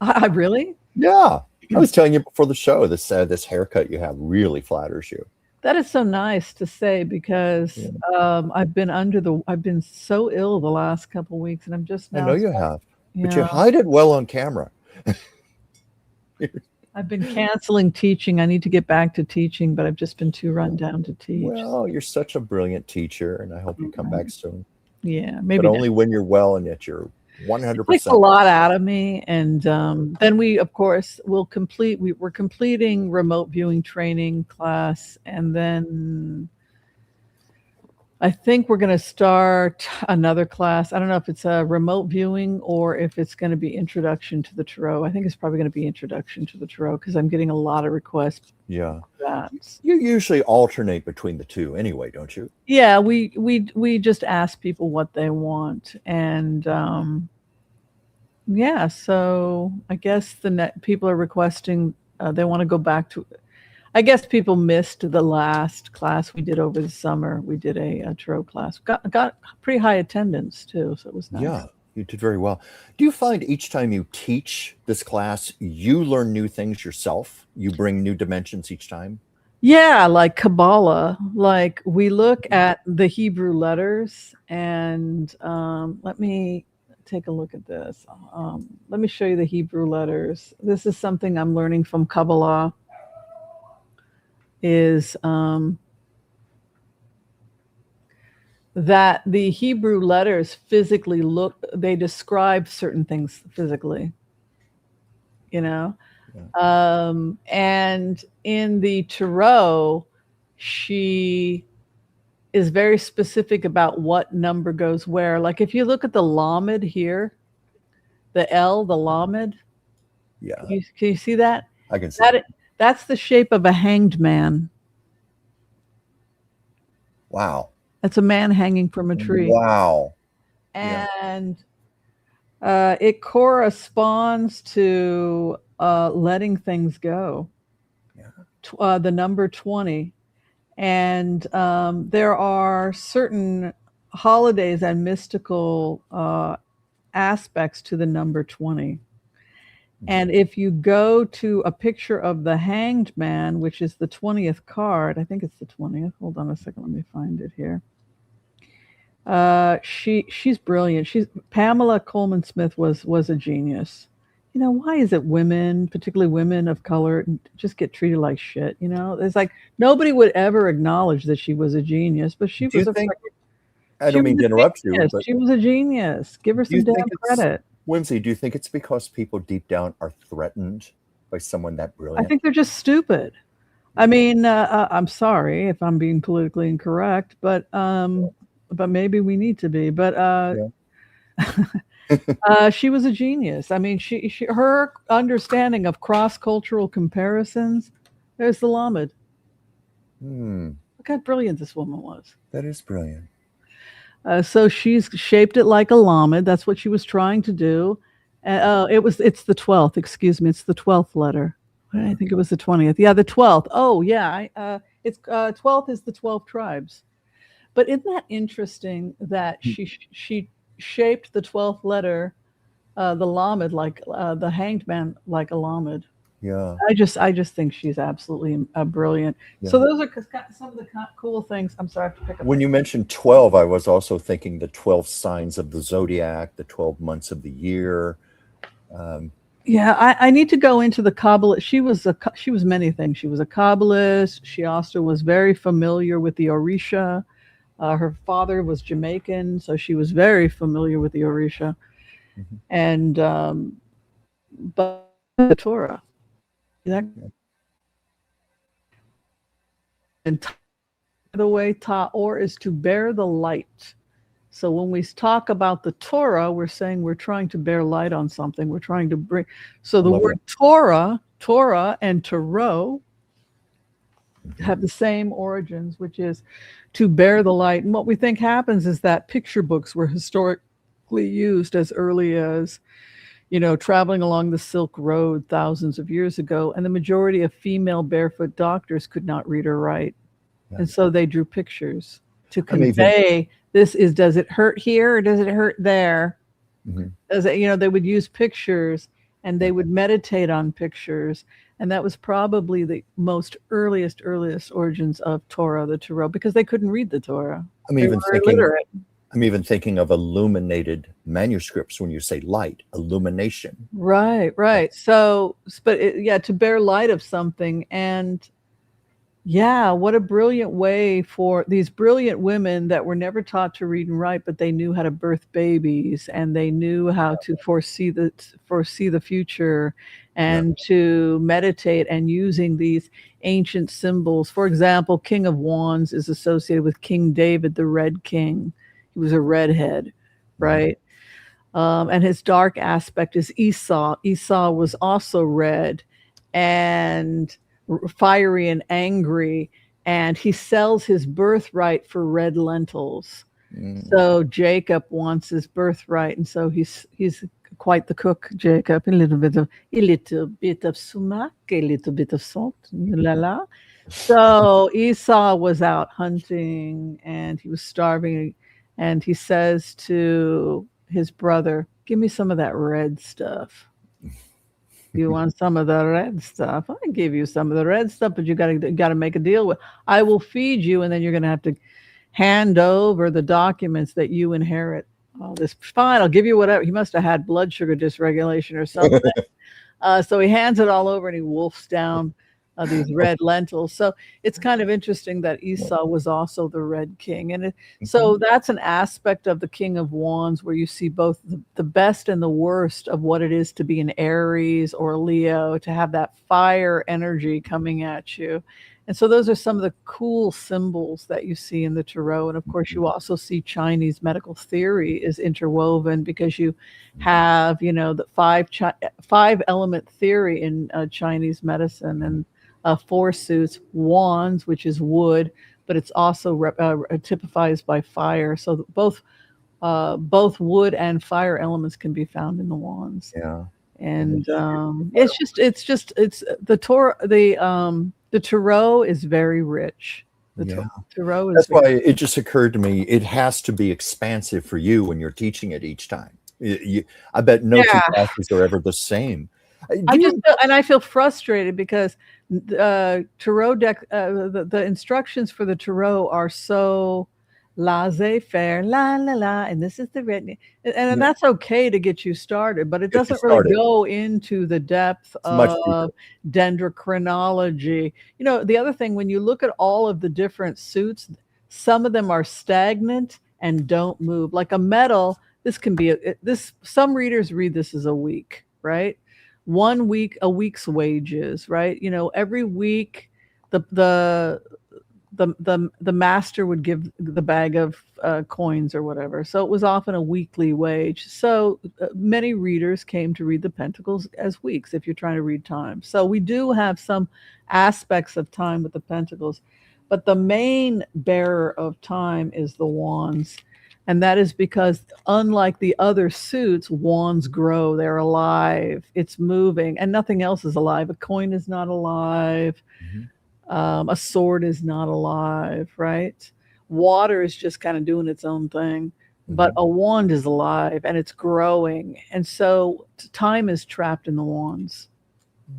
I really? Yeah. I was telling you before the show, this haircut you have really flatters you. That is so nice to say because I've been so ill the last couple of weeks, and I'm just now. I know you have, but you hide it well on camera. I've been canceling teaching. I need to get back to teaching, but I've just been too run down to teach. Well, you're such a brilliant teacher, and I hope you come back soon. Yeah, But maybe only when you're well and yet you're it 100%. takes a lot out of me. And then we, of course, will complete. We're completing remote viewing training class, and then I think we're going to start another class. I don't know if it's a remote viewing or if it's going to be introduction to the tarot. I think it's probably going to be introduction to the tarot because I'm getting a lot of requests. Yeah. For that. You usually alternate between the two anyway, don't you? Yeah, we just ask people what they want, and yeah. So I guess people are requesting they want to go back to. I guess people missed the last class we did over the summer. We did a tarot class. Got pretty high attendance too, so it was nice. Yeah, you did very well. Do you find each time you teach this class, you learn new things yourself? You bring new dimensions each time? Yeah, like Kabbalah. Like we look at the Hebrew letters, and let me take a look at this. Let me show you the Hebrew letters. This is something I'm learning from Kabbalah. Is that the Hebrew letters physically they describe certain things physically, you know? Yeah. And in the tarot, she is very specific about what number goes where. Like if you look at the Lamed here, the L, the Lamed. Yeah. Can you see that? I can see that. That's the shape of a hanged man. Wow. That's a man hanging from a tree. Wow. And it corresponds to letting things go. Yeah. The number 20. And there are certain holidays and mystical aspects to the number 20. And if you go to a picture of the hanged man, which is the 20th card, I think it's the 20th. Hold on a second. Let me find it here. She's brilliant. Pamela Coleman Smith was a genius. You know, why is it women, particularly women of color, just get treated like shit? You know, it's like nobody would ever acknowledge that she was a genius, but she was I don't mean to interrupt you, but she was a genius. Give her some damn credit. Whimsy, do you think it's because people deep down are threatened by someone that brilliant? I think they're just stupid. I mean, I'm sorry if I'm being politically incorrect, but maybe we need to be. But she was a genius. I mean, her understanding of cross-cultural comparisons. There's the Lamed. Look how brilliant this woman was. That is brilliant. So she's shaped it like a Lamed. That's what she was trying to do. It's the 12th. Excuse me. It's the 12th letter. I think it was the 20th. Yeah, the 12th. Oh, yeah. It's 12th is the 12 tribes. But isn't that interesting that she shaped the 12th letter, the Lamed, like the hanged man, like a Lamed. Yeah. I just think she's absolutely brilliant. Yeah. So those are some of the cool things. I'm sorry, I have to pick up. When you mentioned 12, I was also thinking the 12 signs of the zodiac, the 12 months of the year. Yeah, I need to go into the Kabbalah. She was many things. She was a Kabbalist. She also was very familiar with the Orisha. Her father was Jamaican, so she was very familiar with the Orisha. Mm-hmm. And but the Torah. And by the way, ta'or is to bear the light. So when we talk about the Torah, we're saying we're trying to bear light on something. We're trying to bring. So the word Torah and tarot have the same origins, which is to bear the light. And what we think happens is that picture books were historically used as early as, traveling along the Silk Road thousands of years ago, and the majority of female barefoot doctors could not read or write. Yeah. And so they drew pictures to convey does it hurt here or does it hurt there? Mm-hmm. They would use pictures and they would meditate on pictures. And that was probably the most earliest origins of Torah, the Torah, because they couldn't read the Torah. I'm even thinking I'm even thinking of illuminated manuscripts when you say light, illumination. Right. So, but yeah, to bear light of something. And yeah, what a brilliant way for these brilliant women that were never taught to read and write, but they knew how to birth babies, and they knew how to foresee the future, Yeah. and to meditate, and using these ancient symbols. For example, King of Wands is associated with King David, the Red King. He was a redhead, right? And his dark aspect is Esau. Esau was also red and fiery and angry, and he sells his birthright for red lentils. So Jacob wants his birthright, and so he's quite the cook, Jacob. A little bit of sumac, a little bit of salt, la la. So Esau was out hunting, and he was starving, and he says to his brother, "Give me some of that red stuff. You want some of the red stuff? I give you some of the red stuff, but you got to make a deal with. I will feed you, and then you're going to have to hand over the documents that you inherit. Oh, this fine. I'll give you whatever." He must have had blood sugar dysregulation or something. So he hands it all over, and he wolfs down these red lentils. So it's kind of interesting that Esau was also the Red King. And so that's an aspect of the King of Wands where you see both the best and the worst of what it is to be an Aries or Leo, to have that fire energy coming at you. And so those are some of the cool symbols that you see in the tarot. And of course, you also see Chinese medical theory is interwoven, because you have, the five element theory in Chinese medicine, and 4 suits, wands, which is wood, but it's also typifies by fire. So both wood and fire elements can be found in the wands. Yeah. And the tarot is very rich. Tarot is. That's why it just occurred to me, it has to be expansive for you when you're teaching it each time. I bet no two classes are ever the same. I feel frustrated because tarot deck, the instructions for the tarot are so laissez-faire, la la la, and this is the red, and that's okay to get you started, but it doesn't really go into the depth of dendrochronology. The other thing, when you look at all of the different suits, some of them are stagnant and don't move. Like a metal, this can be some readers read this as a week, right? 1 week, a week's wages, right? Every week the master would give the bag of coins or whatever. So it was often a weekly wage. So many readers came to read the Pentacles as weeks if you're trying to read time. So we do have some aspects of time with the Pentacles, but the main bearer of time is the Wands. And that is because, unlike the other suits, wands grow. They're alive. It's moving, and nothing else is alive. A coin is not alive. A sword is not alive, right? Water is just kind of doing its own thing. But a wand is alive, and it's growing. And so time is trapped in the wands.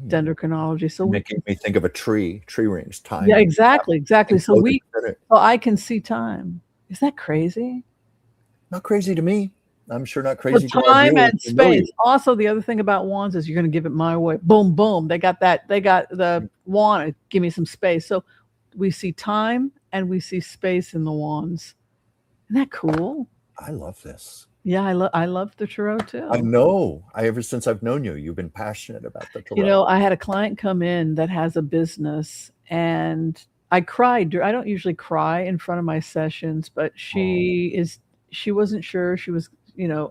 Dendrochronology. So making me think of a tree rings, time. Yeah, exactly. So I can see time. Is that crazy? Not crazy to me. I'm sure not crazy to time and space. Also, the other thing about wands is you're going to give it my way. Boom, boom. They got the wand. Give me some space. So we see time and we see space in the wands. Isn't that cool? I love this. Yeah, I love the tarot too. I know. Ever since I've known you, you've been passionate about the tarot. I had a client come in that has a business, and I cried. I don't usually cry in front of my sessions, but she wasn't sure. She was,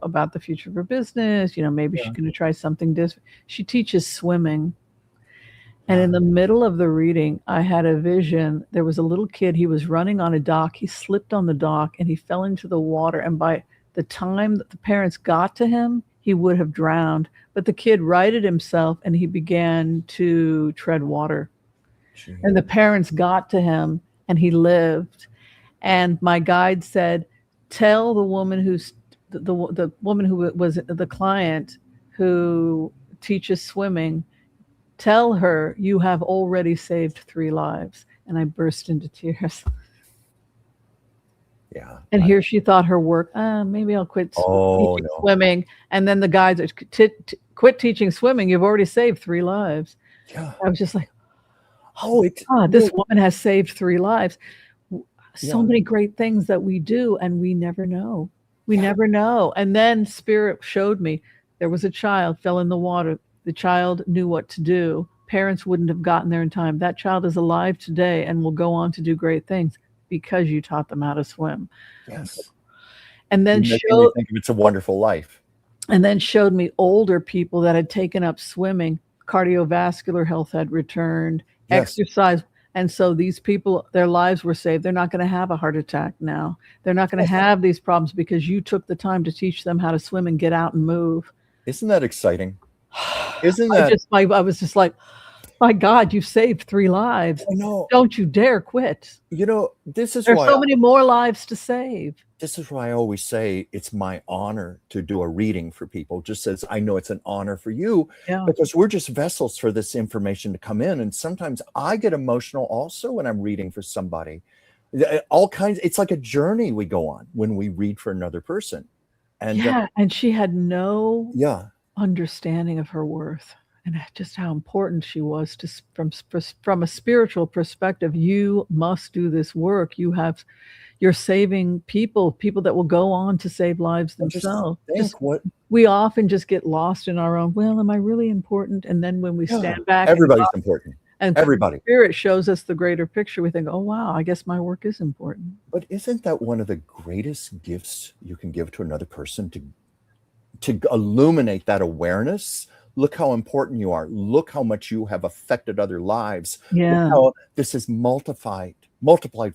about the future of her business. Maybe she's going to try something different. She teaches swimming. And in the middle of the reading, I had a vision. There was a little kid. He was running on a dock. He slipped on the dock and he fell into the water. And by the time that the parents got to him, he would have drowned. But the kid righted himself and he began to tread water. Jeez. And the parents got to him and he lived. And my guide said, tell the woman the woman who was the client who teaches swimming, tell her you have already saved 3 lives. And I burst into tears. Yeah. And here she thought her work, maybe I'll quit Oh, teaching no. swimming. And then the guys that quit teaching swimming, you've already saved 3 lives. Yeah. I was just like, Oh, it's God, this woman has saved 3 lives. So Yeah. many great things that we do, and we never know. We Yeah. never know. And then Spirit showed me there was a child fell in the water. The child knew what to do. Parents wouldn't have gotten there in time. That child is alive today and will go on to do great things because you taught them how to swim. Yes. And then You're making me think of It's a Wonderful Life. and then showed me older people that had taken up swimming. Cardiovascular health had returned, Yes. exercise. And so these people, their lives were saved. They're not going to have a heart attack now. They're not going to have these problems because you took the time to teach them how to swim and get out and move. Isn't that exciting? Isn't that? I was just like, my God, you saved 3 lives. I know. Don't you dare quit. You know, this is There's why so many more lives to save. this is why I always say it's my honor to do a reading for people, just as I know it's an honor for you, Yeah. because we're just vessels for this information to come in. And sometimes I get emotional also when I'm reading for somebody. All kinds, it's like a journey we go on when we read for another person. And Yeah. And she had no yeah, understanding of her worth and just how important she was to from a spiritual perspective. You must do this work. You're saving people that will go on to save lives themselves. We often just get lost in our own, well, am I really important? And then when we stand back, everybody's important. And everybody. Spirit shows us the greater picture, we think, oh wow, I guess my work is important. But isn't that one of the greatest gifts you can give to another person, to illuminate that awareness? Look how important you are. Look how much you have affected other lives. Yeah. Look how this is multiplied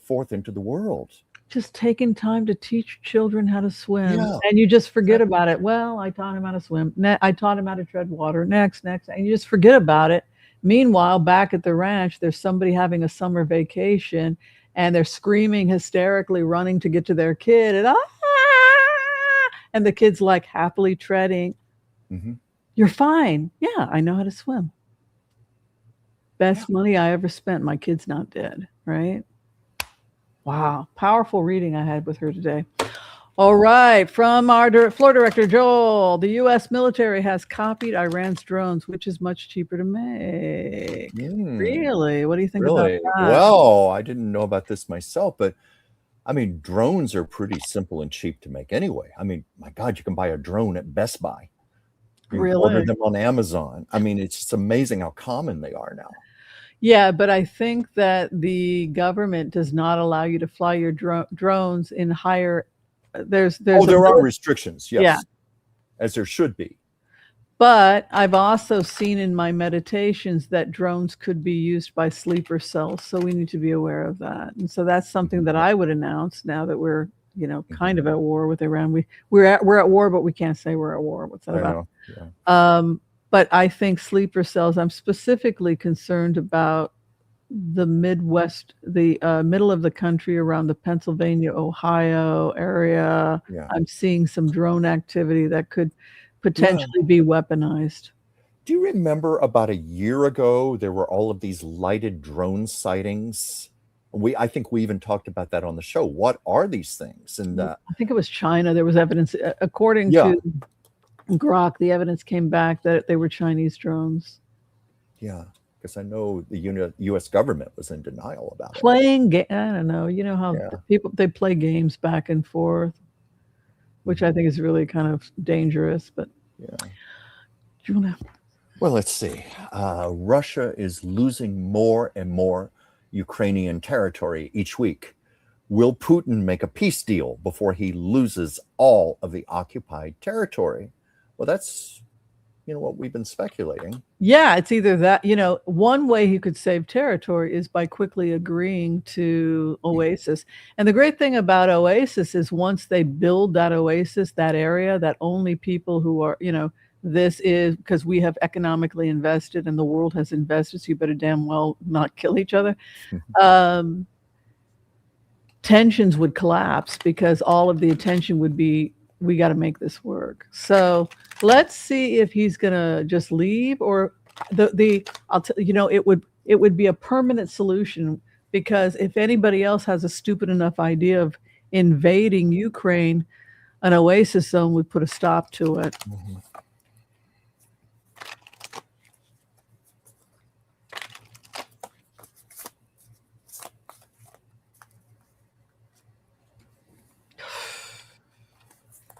forth into the world. Just taking time to teach children how to swim. Yeah. And you just forget about it. Well, I taught him how to swim. I taught him how to tread water. Next. And you just forget about it. Meanwhile, back at the ranch, there's somebody having a summer vacation and they're screaming hysterically, running to get to their kid. And the kid's like happily treading. Mm-hmm. You're fine. Yeah, I know how to swim. Best money I ever spent. My kid's not dead, right? Wow. Powerful reading I had with her today. All right. From our floor director, Joel, the U.S. military has copied Iran's drones, which is much cheaper to make. Really? What do you think about that? Well, I didn't know about this myself, but I mean, drones are pretty simple and cheap to make anyway. I mean, my God, you can buy a drone at Best Buy. You can order them on Amazon. I mean, it's just amazing how common they are now. Yeah, but I think that the government does not allow you to fly your drones in higher. There are restrictions, yes, yeah, as there should be. But I've also seen in my meditations that drones could be used by sleeper cells, so we need to be aware of that. And so that's something that I would announce now that we're, kind of at war with Iran. We're at war, but we can't say we're at war. What's that about? Yeah. But I think sleeper cells, I'm specifically concerned about the Midwest, the middle of the country around the Pennsylvania, Ohio area. Yeah. I'm seeing some drone activity that could potentially be weaponized. Do you remember about a year ago, there were all of these lighted drone sightings? I think we even talked about that on the show. What are these things? And I think it was China. There was evidence, according to Grok, the evidence came back that they were Chinese drones. Yeah, because I know the U.S. government was in denial about it. I don't know. You know how they play games back and forth, which I think is really kind of dangerous. But yeah, do you want to? Well, let's see. Russia is losing more and more Ukrainian territory each week. Will Putin make a peace deal before he loses all of the occupied territory? Well, that's, what we've been speculating. Yeah, it's either that, one way he could save territory is by quickly agreeing to Oasis. And the great thing about Oasis is once they build that Oasis, that area, that only people who are, this is because we have economically invested and the world has invested, so you better damn well not kill each other. Tensions would collapse because all of the attention would be, we got to make this work. So let's see if he's gonna just leave or it would be a permanent solution, because if anybody else has a stupid enough idea of invading Ukraine, an oasis zone would put a stop to it. Mm-hmm.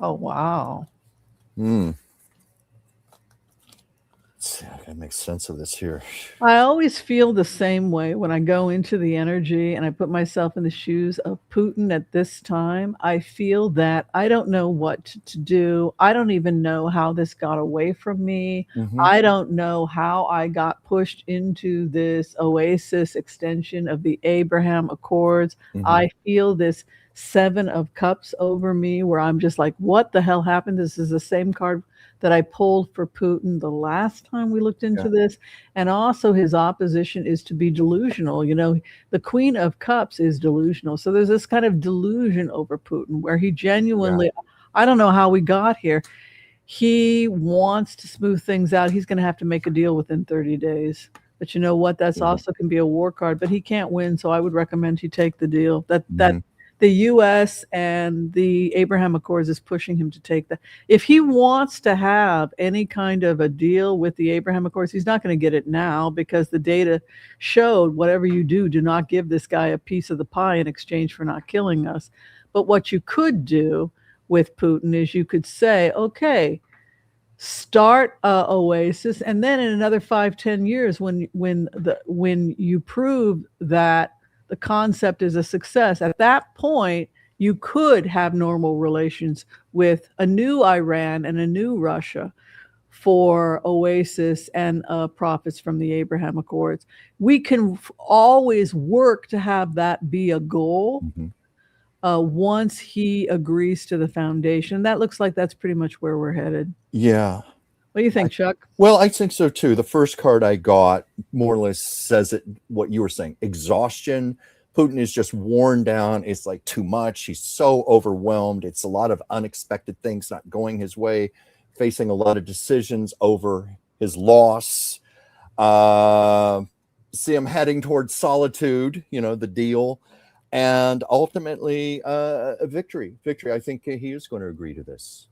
Oh, wow. I gotta make sense of this here. I always feel the same way when I go into the energy and I put myself in the shoes of Putin at this time. I feel that I don't know what to do. I don't even know how this got away from me. Mm-hmm. I don't know how I got pushed into this oasis extension of the Abraham Accords. Mm-hmm. I feel this 7 of Cups over me where I'm just like, what the hell happened? This is the same card that I pulled for Putin the last time we looked into this. And also his opposition is to be delusional. You know, the Queen of Cups is delusional. So there's this kind of delusion over Putin where he genuinely, I don't know how we got here. He wants to smooth things out. He's going to have to make a deal within 30 days. But you know what? That's also can be a war card, but he can't win. So I would recommend he take the deal. That the U.S. and the Abraham Accords is pushing him to take that. If he wants to have any kind of a deal with the Abraham Accords, he's not going to get it now because the data showed whatever you do not give this guy a piece of the pie in exchange for not killing us. But what you could do with Putin is you could say, okay, start Oasis, and then in another 5-10 years, when you prove that the concept is a success, at that point, you could have normal relations with a new Iran and a new Russia for Oasis and profits from the Abraham Accords. We can always work to have that be a goal once he agrees to the foundation. That looks like that's pretty much where we're headed. Yeah. What do you think, Chuck? Well, I think so too. The first card I got more or less says it, what you were saying, exhaustion. Putin is just worn down. It's like too much. He's so overwhelmed. It's a lot of unexpected things not going his way, facing a lot of decisions over his loss. See him heading towards solitude, you know, the deal, and ultimately a victory. I think he is going to agree to this.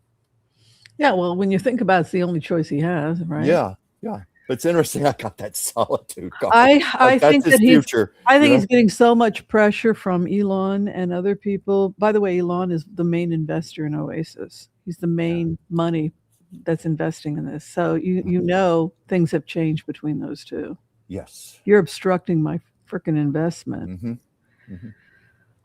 Yeah, well, when you think about it, it's the only choice he has, right? Yeah. But it's interesting. I got that solitude card. I think that future, he's getting so much pressure from Elon and other people. By the way, Elon is the main investor in Oasis. He's the main money that's investing in this. So you know things have changed between those two. Yes. You're obstructing my freaking investment.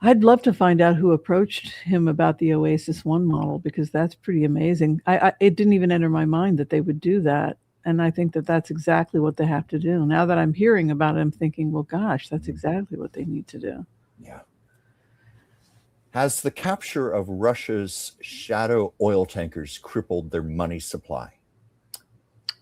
I'd love to find out who approached him about the Oasis One model, because that's pretty amazing. It didn't even enter my mind that they would do that. And I think that that's exactly what they have to do. Now that I'm hearing about it, I'm thinking, well, gosh, that's exactly what they need to do. Yeah. Has the capture of Russia's shadow oil tankers crippled their money supply?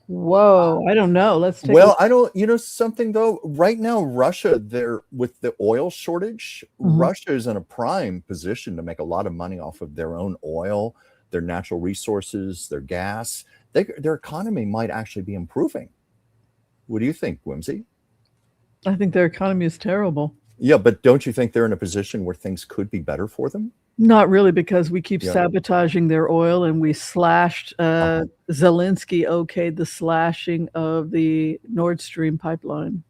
Whoa, I don't know. Let's take I don't, you know something though, right now, Russia, they're with the oil shortage, Russia is in a prime position to make a lot of money off of their own oil, their natural resources, their gas. Their economy might actually be improving. What do you think, Whimsy? I think their economy is terrible. Yeah, but don't you think they're in a position where things could be better for them? Not really, because we keep sabotaging their oil, and we slashed, Zelensky okayed the slashing of the Nord Stream pipeline.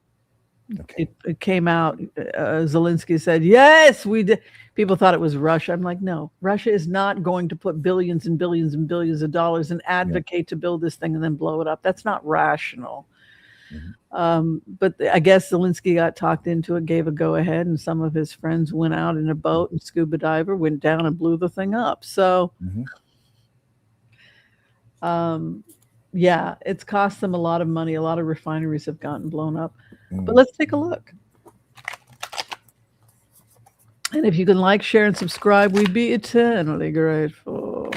Okay. It came out, Zelensky said, yes, we did. People thought it was Russia. I'm like, no, Russia is not going to put billions and billions and billions of dollars and advocate to build this thing and then blow it up. That's not rational. But I guess Zelensky got talked into it, gave a go ahead, and some of his friends went out in a boat and scuba diver went down and blew the thing up. So, yeah, it's cost them a lot of money. A lot of refineries have gotten blown up. But let's take a look. And if you can like, share, and subscribe, we'd be eternally grateful.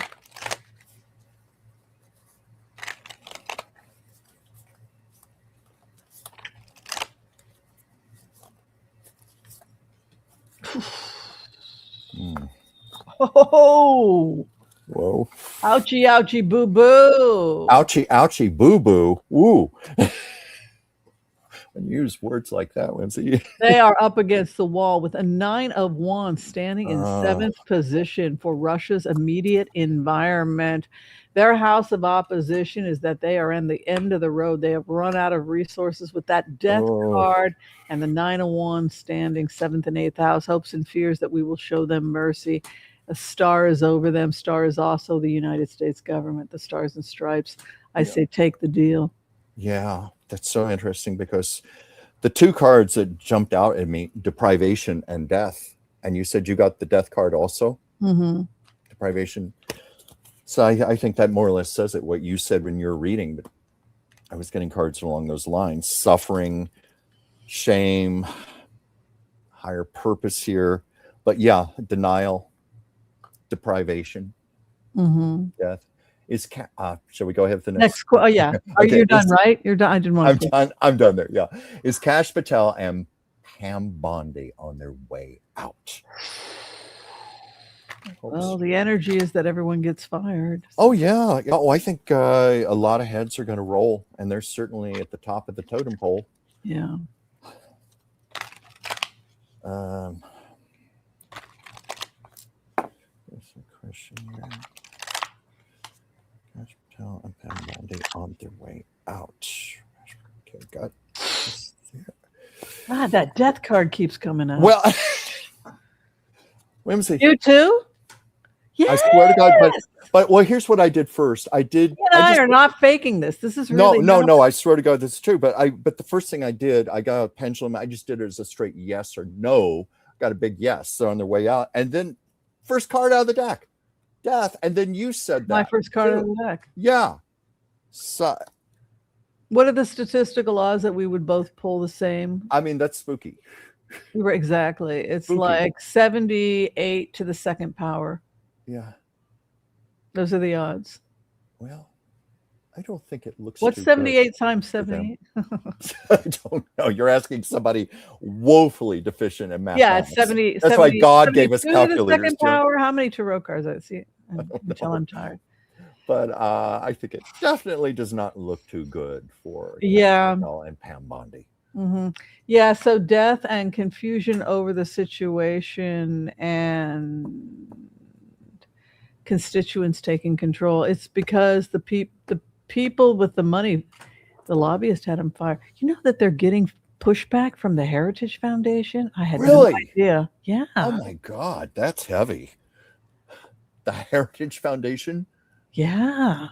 Oh, whoa. Ouchie, ouchie, boo boo. Ouchie, ouchie, boo boo. Woo. And use words like that, Whimsy. They are up against the wall with a 9 of wands standing in Oh. 7th position for Russia's immediate environment. Their house of opposition is that they are in the end of the road. They have run out of resources with that death card and the 9 of wands standing 7th and 8th house. Hopes and fears that we will show them mercy. A star is over them. Star is also the United States government, the Stars and Stripes. I say take the deal. Yeah, that's so interesting because the two cards that jumped out at me, deprivation and death. And you said you got the death card also? Mm-hmm. Deprivation. So I think that more or less says it, what you said when you were reading, but I was getting cards along those lines. Suffering, shame, higher purpose here. But yeah, denial, deprivation, death. Shall we go ahead with the next? Yeah. Are you done, right? You're done. I didn't want to. I'm done there. Yeah. Is Kash Patel and Pam Bondi on their way out? Well, the energy is that everyone gets fired. Oh, yeah. Oh, I think a lot of heads are going to roll, and they're certainly at the top of the totem pole. Yeah. There's a question here. Kash Patel and Pam Bondi on their way out. Okay, got this here. God, that death card keeps coming out. Well, Whimsy. You too? Yes. I swear to God, but well, here's what I did first. I are not faking this. This is really no. I swear to God, this is true. But the first thing I did, I got a pendulum. I just did it as a straight yes or no. Got a big yes. So on their way out, and then first card out of the deck, death. And then you said that my first card out of the deck. Yeah. So, what are the statistical odds that we would both pull the same? I mean, that's spooky. Exactly. It's spooky. Like 78 to the second power. Yeah. Those are the odds. Well, I don't think it looks. What's 78 times 78? I don't know. You're asking somebody woefully deficient in math. Yeah, it's 70. That's 70, why God gave us calculators. The second power. How many tarot cards? I see until I'm tired. But I think it definitely does not look too good for and Pam Bondi. Mm-hmm. Yeah. So death and confusion over the situation and constituents taking control. It's because the people with the money, the lobbyists had them fired. You know that they're getting pushback from the Heritage Foundation? I had no idea. Yeah. Oh my God, that's heavy. The Heritage Foundation? Yeah.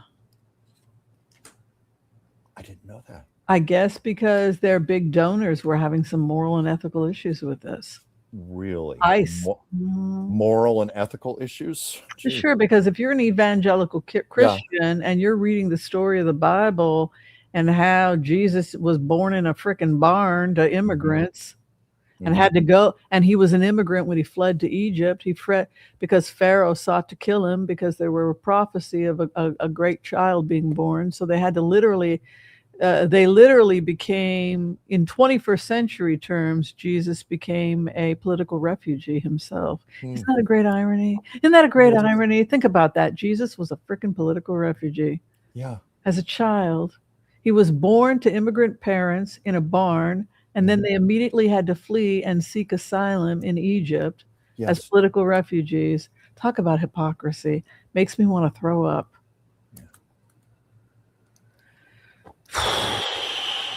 I didn't know that. I guess because their big donors were having some moral and ethical issues with this. Really? ICE. Moral and ethical issues? Gee. Sure, because if you're an evangelical Christian and you're reading the story of the Bible and how Jesus was born in a freaking barn to immigrants and had to go, and he was an immigrant when he fled to Egypt. He fled because Pharaoh sought to kill him because there were a prophecy of a great child being born. So they had to literally became, in 21st century terms, Jesus became a political refugee himself. Isn't that a great irony? Isn't that a great irony? Think about that. Jesus was a freaking political refugee. Yeah. As a child, he was born to immigrant parents in a barn, and then they immediately had to flee and seek asylum in Egypt as political refugees. Talk about hypocrisy. Makes me want to throw up.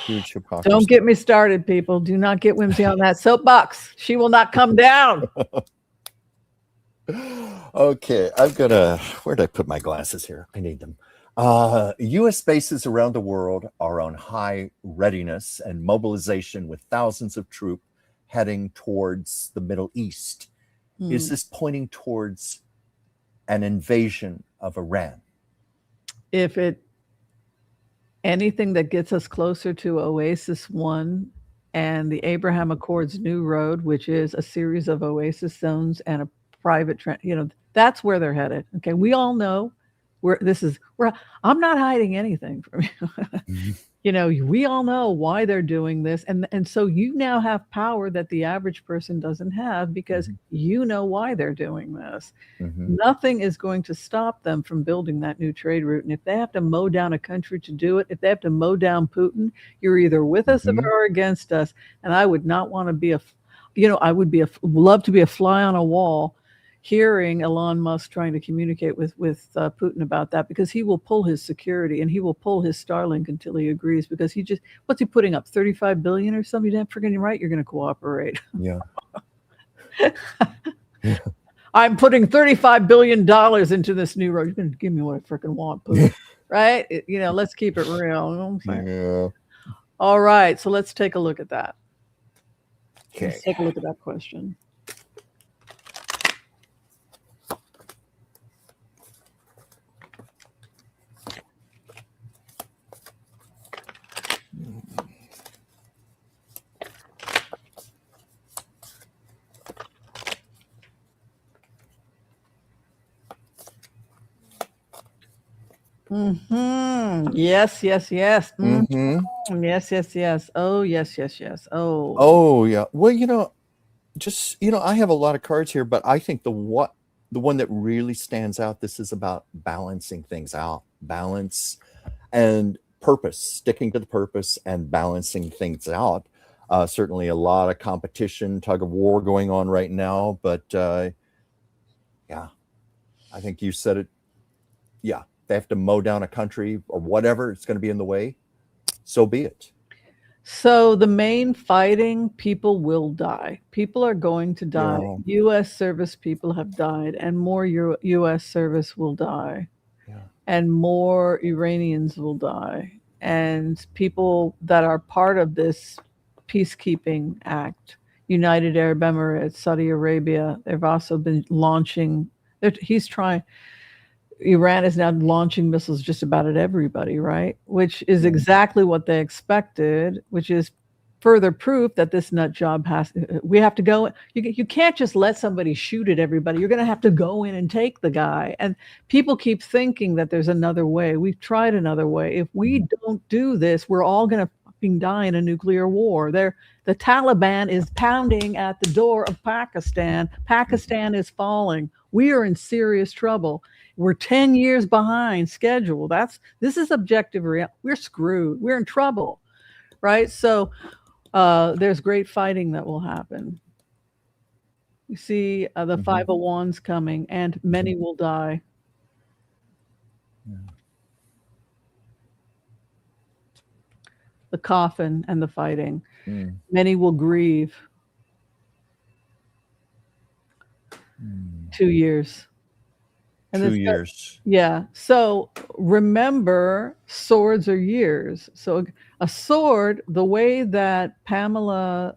Huge hypocrisy. Don't get me started, people. Do not get Whimsy on that soapbox. She will not come down. Okay, where did I put my glasses here? I need them. U.S. bases around the world are on high readiness and mobilization with thousands of troops heading towards the Middle East. Is this pointing towards an invasion of Iran? If anything that gets us closer to Oasis 1 and the Abraham Accords New Road, which is a series of oasis zones and a private, that's where they're headed. Okay, we all know I'm not hiding anything from you. You know, we all know why they're doing this, and so you now have power that the average person doesn't have because you know why they're doing this. Nothing is going to stop them from building that new trade route. And if they have to mow down a country to do it, if they have to mow down Putin, you're either with us or against us. And I would not want to be I would love to be a fly on a wall hearing Elon Musk trying to communicate with Putin about that, because he will pull his security and he will pull his Starlink until he agrees, because what's he putting up, 35 billion or something? You're freaking right, you're going to cooperate. Yeah. I'm putting $35 billion into this new road. You're going to give me what I freaking want, Putin. Right? Let's keep it real. You know what I'm saying? Yeah. All right. So let's take a look at that. Okay. Let's take a look at that question. Yes, yes, yes. Yes, yes, yes. Oh, yes, yes, yes. Oh, yeah. Well, I have a lot of cards here, but I think the one that really stands out, this is about balancing things out, balance and purpose, sticking to the purpose and balancing things out. Certainly a lot of competition, tug of war going on right now, but yeah, I think you said it. Yeah, they have to mow down a country or whatever, it's going to be in the way. So be it. So the main fighting, people will die. People are going to die. Yeah. U.S. service people have died, and more U.S. service will die. Yeah. And more Iranians will die. And people that are part of this peacekeeping act, United Arab Emirates, Saudi Arabia, they've also been launching, Iran is now launching missiles just about at everybody, right? Which is exactly what they expected, which is further proof that this nut job we have to go. You can't just let somebody shoot at everybody. You're going to have to go in and take the guy. And people keep thinking that there's another way. We've tried another way. If we don't do this, we're all going to fucking die in a nuclear war. The Taliban is pounding at the door of Pakistan. Pakistan is falling. We are in serious trouble. We're 10 years behind schedule. This is objective reality. We're screwed. We're in trouble, right? So there's great fighting that will happen. You see the Five of Wands coming, and many will die. The coffin and the fighting. Many will grieve. 2 years. And 2 years. Yeah. So remember, swords are years. So a sword, the way that Pamela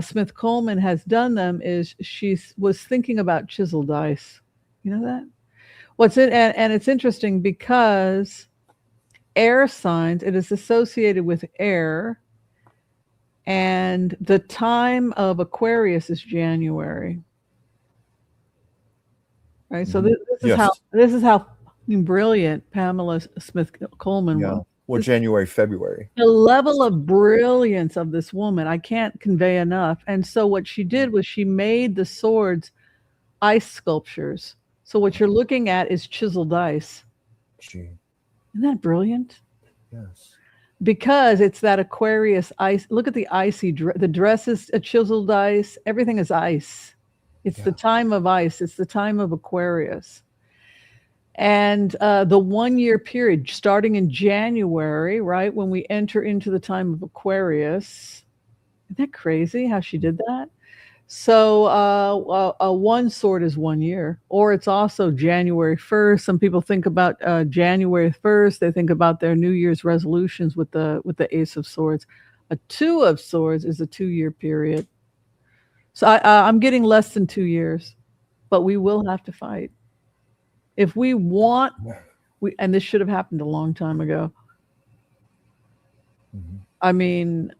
Smith Coleman has done them is she was thinking about chisel dice. You know that? And it's interesting because air signs, it is associated with air, and the time of Aquarius is January. Right, so this is how brilliant Pamela Smith Coleman was. Well, January, February. The level of brilliance of this woman, I can't convey enough. And so what she did was she made the swords ice sculptures. So what you're looking at is chiseled ice. Gee. Isn't that brilliant? Yes. Because it's that Aquarius ice. Look at the icy the dress is a chiseled ice. Everything is ice. It's the time of ice. It's the time of Aquarius. And the 1 year period, starting in January, right, when we enter into the time of Aquarius. Isn't that crazy how she did that? So one sword is 1 year, or it's also January 1st. Some people think about January 1st. They think about their New Year's resolutions with the Ace of Swords. A Two of Swords is a 2 year period. So I'm getting less than 2 years, but we will have to fight. If we want, and this should have happened a long time ago. I mean,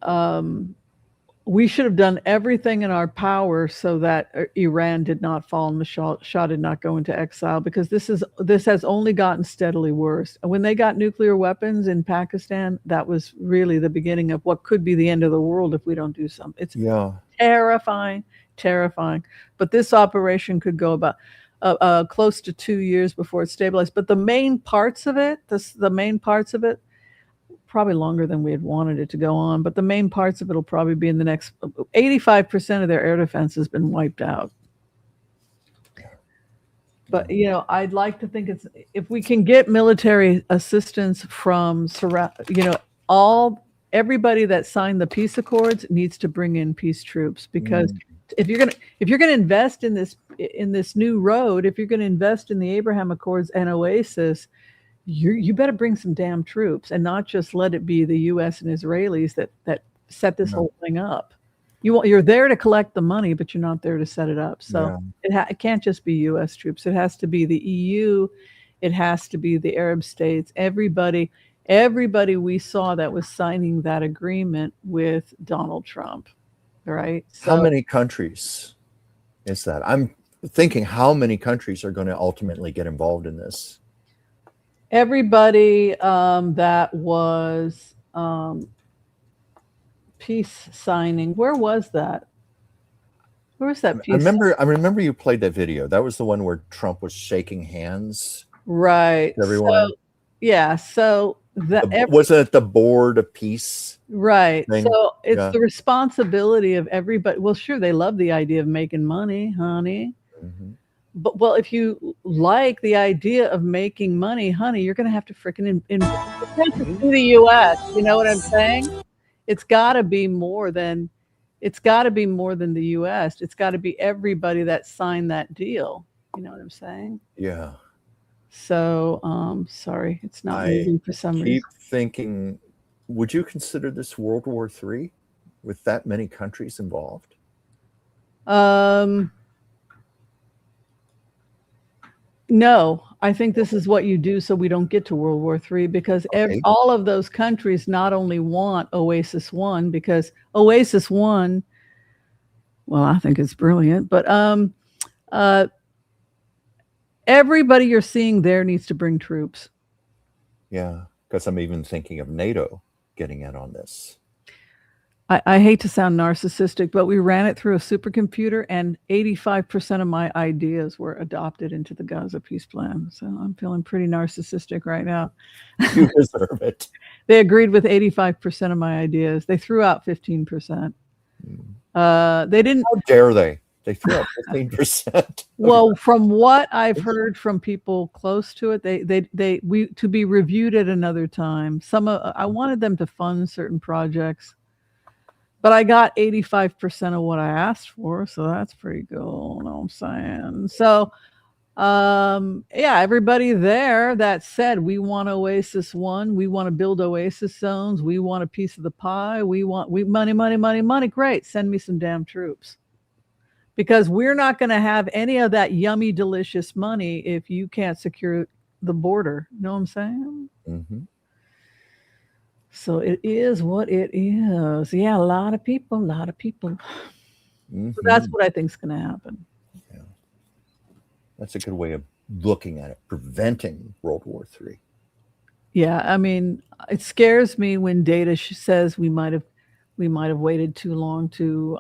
we should have done everything in our power so that Iran did not fall and the Shah did not go into exile, because this has only gotten steadily worse. And when they got nuclear weapons in Pakistan, that was really the beginning of what could be the end of the world if we don't do something. It's terrifying, terrifying. But this operation could go about close to 2 years before it stabilized. But the main parts of it, probably longer than we had wanted it to go on, but the main parts of it will probably be in the next 85% of their air defense has been wiped out. But, you know, I'd like to think it's, if we can get military assistance from, you know, everybody that signed the peace accords needs to bring in peace troops, because if you're going to invest in this new road, if you're going to invest in the Abraham Accords and Oasis, you better bring some damn troops, and not just let it be the U.S. and Israelis that set this whole thing up. You're there to collect the money, but you're not there to set it up. So it can't just be U.S. troops. It has to be the EU. It has to be the Arab states. Everybody we saw that was signing that agreement with Donald Trump, right? So, how many countries is that? I'm thinking, how many countries are going to ultimately get involved in this? Everybody that was peace signing. Where was that? Where was that peace? I remember you played that video. That was the one where Trump was shaking hands. Right. Everyone. So, yeah. So wasn't it the Board of Peace? Right. Thing? So it's the responsibility of everybody. Well, sure, they love the idea of making money, honey. Mm-hmm. But, well, if you like the idea of making money, honey, you're going to have to freaking invest in the U.S. You know what I'm saying? It's got to be more than the U.S. It's got to be everybody that signed that deal. You know what I'm saying? Yeah. So, sorry, it's not moving for some reason. Keep thinking, would you consider this World War III with that many countries involved? No, I think this is what you do so we don't get to World War III, because all of those countries not only want Oasis 1, because Oasis 1, well, I think it's brilliant, but everybody you're seeing there needs to bring troops. Yeah, because I'm even thinking of NATO getting in on this. I hate to sound narcissistic, but we ran it through a supercomputer, and 85% of my ideas were adopted into the Gaza peace plan. So I'm feeling pretty narcissistic right now. You deserve it. They agreed with 85% of my ideas. They threw out 15%. They didn't. How dare they? They threw out 15%. Well, from what I've heard from people close to it, we to be reviewed at another time. I wanted them to fund certain projects, but I got 85% of what I asked for, so that's pretty cool. You know what I'm saying? So, yeah, everybody there that said we want Oasis 1, we want to build Oasis zones, we want a piece of the pie, we money. Great, send me some damn troops, because we're not going to have any of that yummy, delicious money if you can't secure the border. You know what I'm saying? Mm-hmm. So it is what it is. Yeah, a lot of people. Mm-hmm. So that's what I think is going to happen. Yeah. That's a good way of looking at it, preventing World War III. Yeah, I mean, it scares me when data says we might have waited too long to.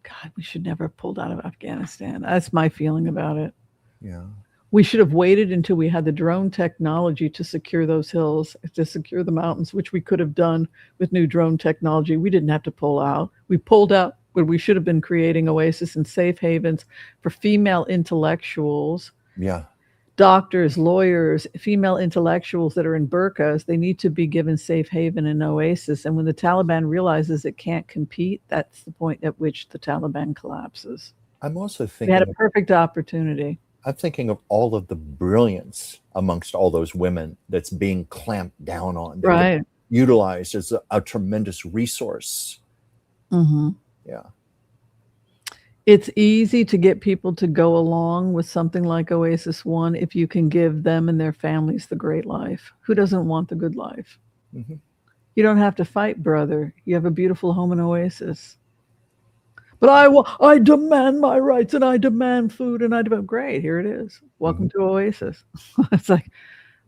God, we should never have pulled out of Afghanistan. That's my feeling about it. Yeah. We should have waited until we had the drone technology to secure those hills, to secure the mountains, which we could have done with new drone technology. We didn't have to pull out. We pulled out when we should have been creating oasis and safe havens for female intellectuals. Yeah. Doctors, lawyers, female intellectuals that are in burqas, they need to be given safe haven and oasis. And when the Taliban realizes it can't compete, that's the point at which the Taliban collapses. I'm also thinking they had a perfect opportunity. I'm thinking of all of the brilliance amongst all those women that's being clamped down on. Right. Utilized as a tremendous resource. Mm-hmm. Yeah. It's easy to get people to go along with something like Oasis 1 if you can give them and their families the great life. Who doesn't want the good life? Mm-hmm. You don't have to fight, brother. You have a beautiful home in Oasis. But I demand my rights and I demand food and I demand. Great, here it is. Welcome to Oasis. It's like,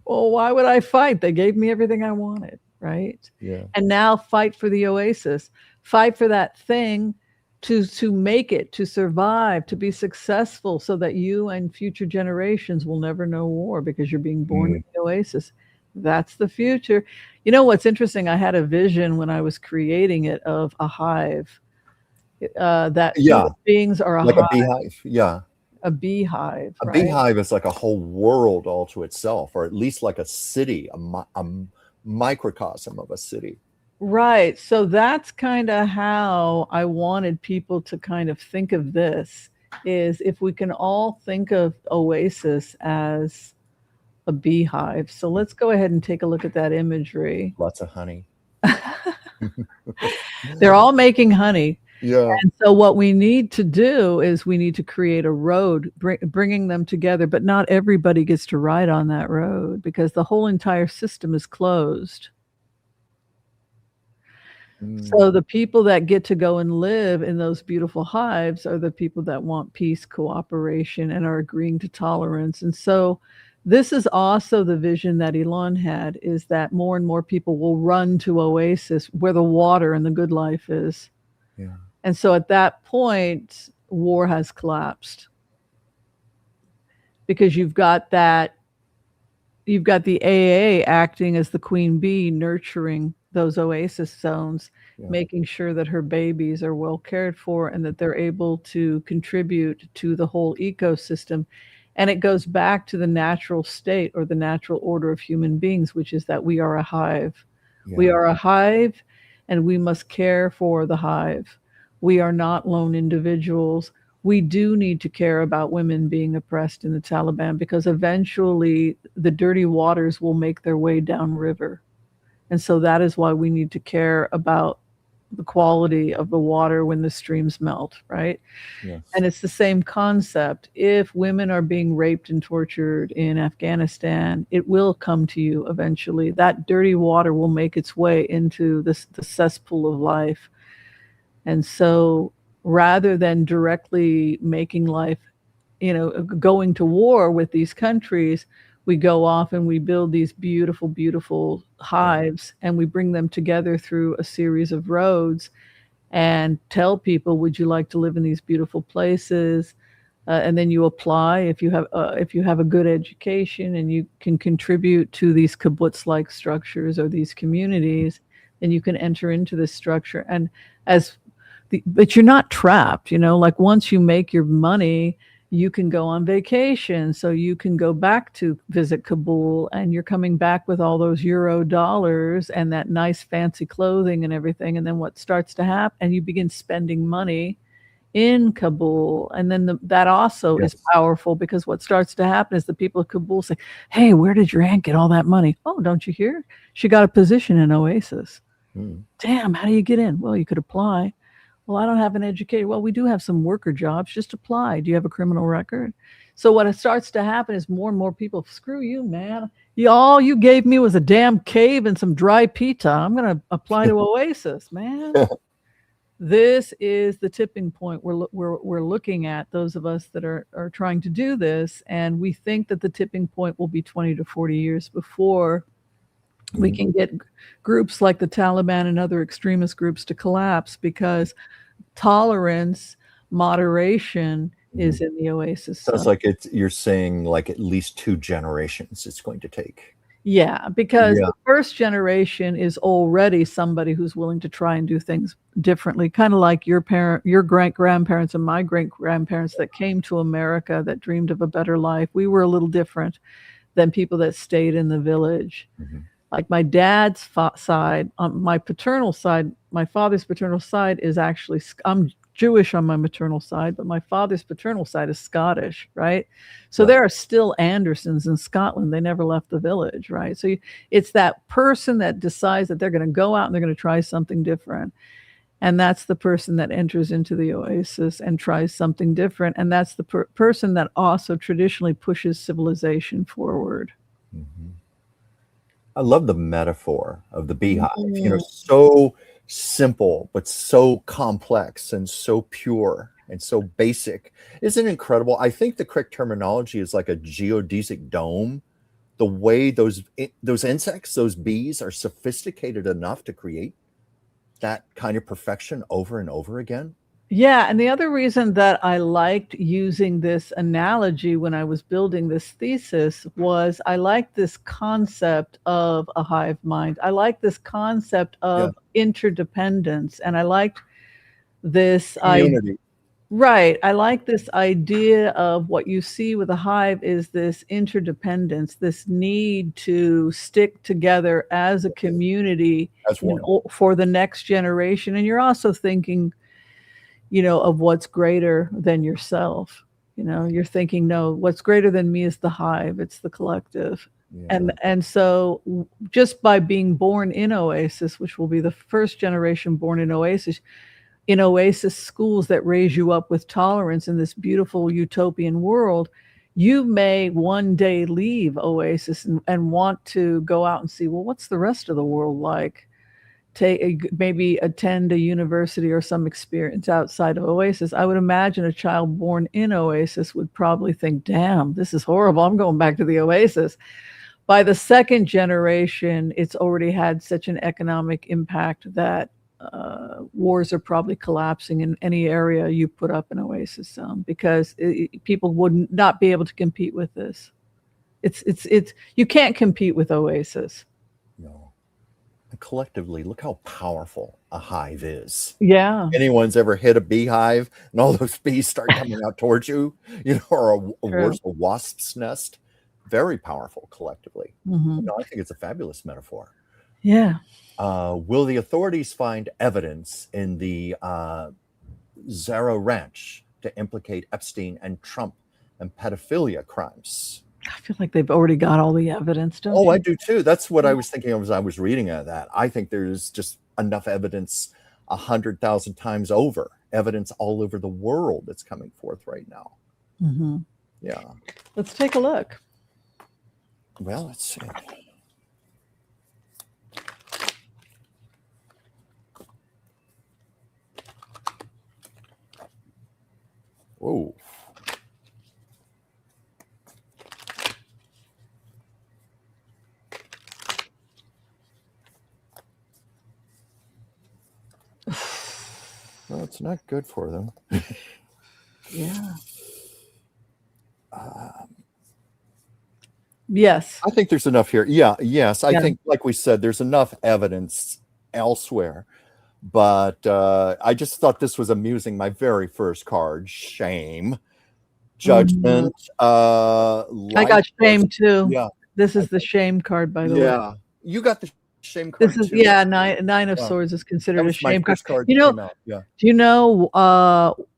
well, why would I fight? They gave me everything I wanted, right? Yeah. And now fight for the Oasis. Fight for that thing to make it, to survive, to be successful, so that you and future generations will never know war because you're being born in the Oasis. That's the future. You know what's interesting? I had a vision when I was creating it of a hive. That Yeah. human beings are a Like hive, a beehive. Yeah. a beehive, A right? beehive is like a whole world all to itself, or at least like a city, a microcosm of a city. Right. So that's kind of how I wanted people to kind of think of this, is if we can all think of Oasis as a beehive. So let's go ahead and take a look at that imagery. Lots of honey. They're all making honey. Yeah. And so what we need to do is we need to create a road, bringing them together, but not everybody gets to ride on that road because the whole entire system is closed. So the people that get to go and live in those beautiful hives are the people that want peace, cooperation, and are agreeing to tolerance. And so this is also the vision that Elon had, is that more and more people will run to Oasis where the water and the good life is. Yeah. And so at that point, war has collapsed because you've got the AA acting as the queen bee, nurturing those oasis zones, making sure that her babies are well cared for and that they're able to contribute to the whole ecosystem. And it goes back to the natural state or the natural order of human beings, which is that we are a hive. Yeah. We are a hive and we must care for the hive. We are not lone individuals. We do need to care about women being oppressed in the Taliban because eventually the dirty waters will make their way downriver. And so that is why we need to care about the quality of the water when the streams melt, right? Yes. And it's the same concept. If women are being raped and tortured in Afghanistan, it will come to you eventually. That dirty water will make its way into the cesspool of life. And so rather than directly making life, going to war with these countries, we go off and we build these beautiful, beautiful hives and we bring them together through a series of roads and tell people, would you like to live in these beautiful places? And then you apply if you have a good education and you can contribute to these kibbutz-like structures or these communities, then you can enter into this structure. And but you're not trapped, like once you make your money, you can go on vacation. So you can go back to visit Kabul and you're coming back with all those euro dollars and that nice fancy clothing and everything. And then what starts to happen, and you begin spending money in Kabul. And then that also is powerful because what starts to happen is the people of Kabul say, hey, where did your aunt get all that money? Oh, don't you hear? She got a position in Oasis. Damn, how do you get in? Well, you could apply. Well, I don't have an education. Well, we do have some worker jobs. Just apply. Do you have a criminal record? So what starts to happen is more and more people, screw you, man. All you gave me was a damn cave and some dry pita. I'm going to apply to Oasis, man. This is the tipping point we're looking at, those of us that are trying to do this. And we think that the tipping point will be 20 to 40 years before we can get groups like the Taliban and other extremist groups to collapse, because tolerance, moderation is in the Oasis. Sounds like you're saying like at least 2 generations it's going to take. Yeah, because the first generation is already somebody who's willing to try and do things differently, kind of like your great-grandparents and my great-grandparents that came to America that dreamed of a better life. We were a little different than people that stayed in the village. Like my dad's side, on my paternal side, my father's paternal side is actually, I'm Jewish on my maternal side, but my father's paternal side is Scottish, right? So there are still Andersons in Scotland. They never left the village, right? So it's that person that decides that they're going to go out and they're going to try something different. And that's the person that enters into the Oasis and tries something different. And that's the person that also traditionally pushes civilization forward. I love the metaphor of the beehive. Mm. So simple, but so complex and so pure and so basic. Isn't it incredible? I think the correct terminology is like a geodesic dome. The way those insects, those bees, are sophisticated enough to create that kind of perfection over and over again. Yeah, and the other reason that I liked using this analogy when I was building this thesis was I like this concept of a hive mind. I like this concept Yeah. of interdependence, and I liked this Community. Right. I like this idea of what you see with a hive is this interdependence, this need to stick together as a community As one. for the next generation. And you're also thinking, of what's greater than yourself. You're thinking, no, what's greater than me is the hive, it's the collective. Yeah. And so just by being born in Oasis, which will be the first generation born in Oasis schools that raise you up with tolerance in this beautiful utopian world, you may one day leave Oasis and want to go out and see, well, what's the rest of the world like? Maybe attend a university or some experience outside of Oasis. I would imagine a child born in Oasis would probably think, damn, this is horrible. I'm going back to the Oasis. By the second generation, it's already had such an economic impact that wars are probably collapsing in any area you put up an Oasis zone, because people would not be able to compete with this. It's you can't compete with Oasis. No. And collectively, look how powerful a hive is. Yeah. Anyone's ever hit a beehive and all those bees start coming out towards you, or a wasp's nest. Very powerful collectively. Mm-hmm. I think it's a fabulous metaphor. Yeah. Will the authorities find evidence in the Zara Ranch to implicate Epstein and Trump and pedophilia crimes? I feel like they've already got all the evidence, don't you? I do too. That's what I was thinking of as I was reading that. I think there's just enough evidence 100,000 times over, evidence all over the world that's coming forth right now. Mm-hmm. Yeah. Let's take a look. Well, let's see. Whoa. Well, it's not good for them. Yeah. Yes. I think there's enough here. Yeah. Yes. I think, like we said, there's enough evidence elsewhere. But I just thought this was amusing. My very first card, shame, judgment. I got shame too. Yeah. This is the shame card, by the way. Yeah. You got the shame card. This is too. nine of swords is considered a shame card. Yeah. Do you know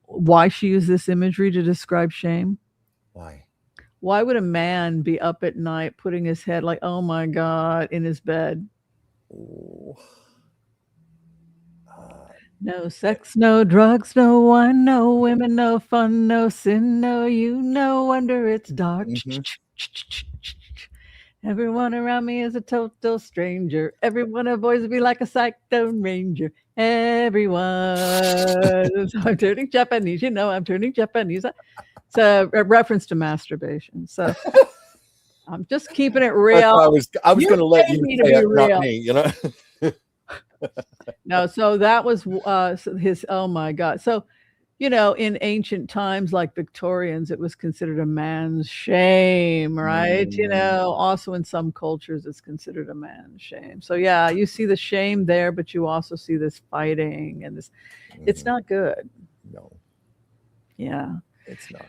why she used this imagery to describe shame? Why would a man be up at night putting his head like, oh my God, in his bed? Oh. No sex, no drugs, no wine, no women, no fun, no sin, no you, no wonder it's dark. Mm-hmm. Everyone around me is a total stranger. Everyone avoids me like a cyclone ranger. Everyone. I'm turning Japanese. I'm turning Japanese. It's a reference to masturbation. So I'm just keeping it real. I was going to let you say it, not me, No, so that was his, oh my God. So, in ancient times, like Victorians, it was considered a man's shame, right? Also in some cultures, it's considered a man's shame. So yeah, you see the shame there, but you also see this fighting and this, it's not good. No. Yeah. It's not.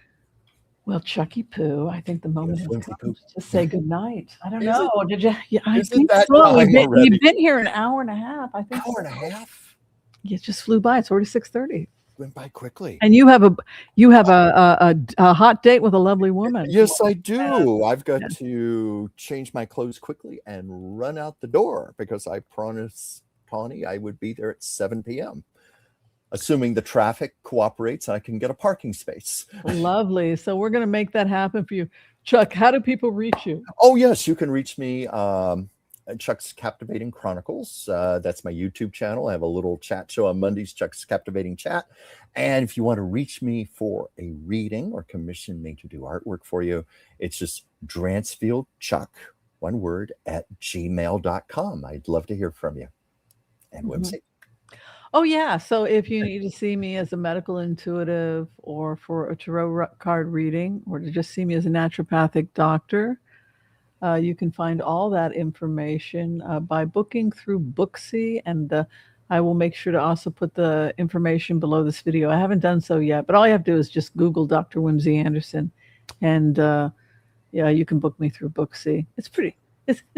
Well, Chucky Poo, I think the moment has come to say goodnight. I don't know. Did you? Yeah, I think so. You've been here an hour and a half. I think. Hour and a half? It just flew by. It's already 6:30. Went by quickly. And you have a hot date with a lovely woman. Yes, I do. I've got to change my clothes quickly and run out the door because I promised Tawny I would be there at 7 p.m. Assuming the traffic cooperates, I can get a parking space. Lovely. So we're going to make that happen for you. Chuck, how do people reach you? Oh, yes. You can reach me Chuck's Captivating Chronicles. That's my YouTube channel. I have a little chat show on Mondays, Chuck's Captivating Chat. And if you want to reach me for a reading or commission me to do artwork for you, it's just DransfieldChuck, one word, at gmail.com. I'd love to hear from you. And Whimsy. Oh, yeah. So if you need to see me as a medical intuitive or for a tarot card reading or to just see me as a naturopathic doctor, you can find all that information by booking through Booksy. And I will make sure to also put the information below this video. I haven't done so yet, but all you have to do is just Google Dr. Whimsy Anderson. And yeah, you can book me through Booksy. It's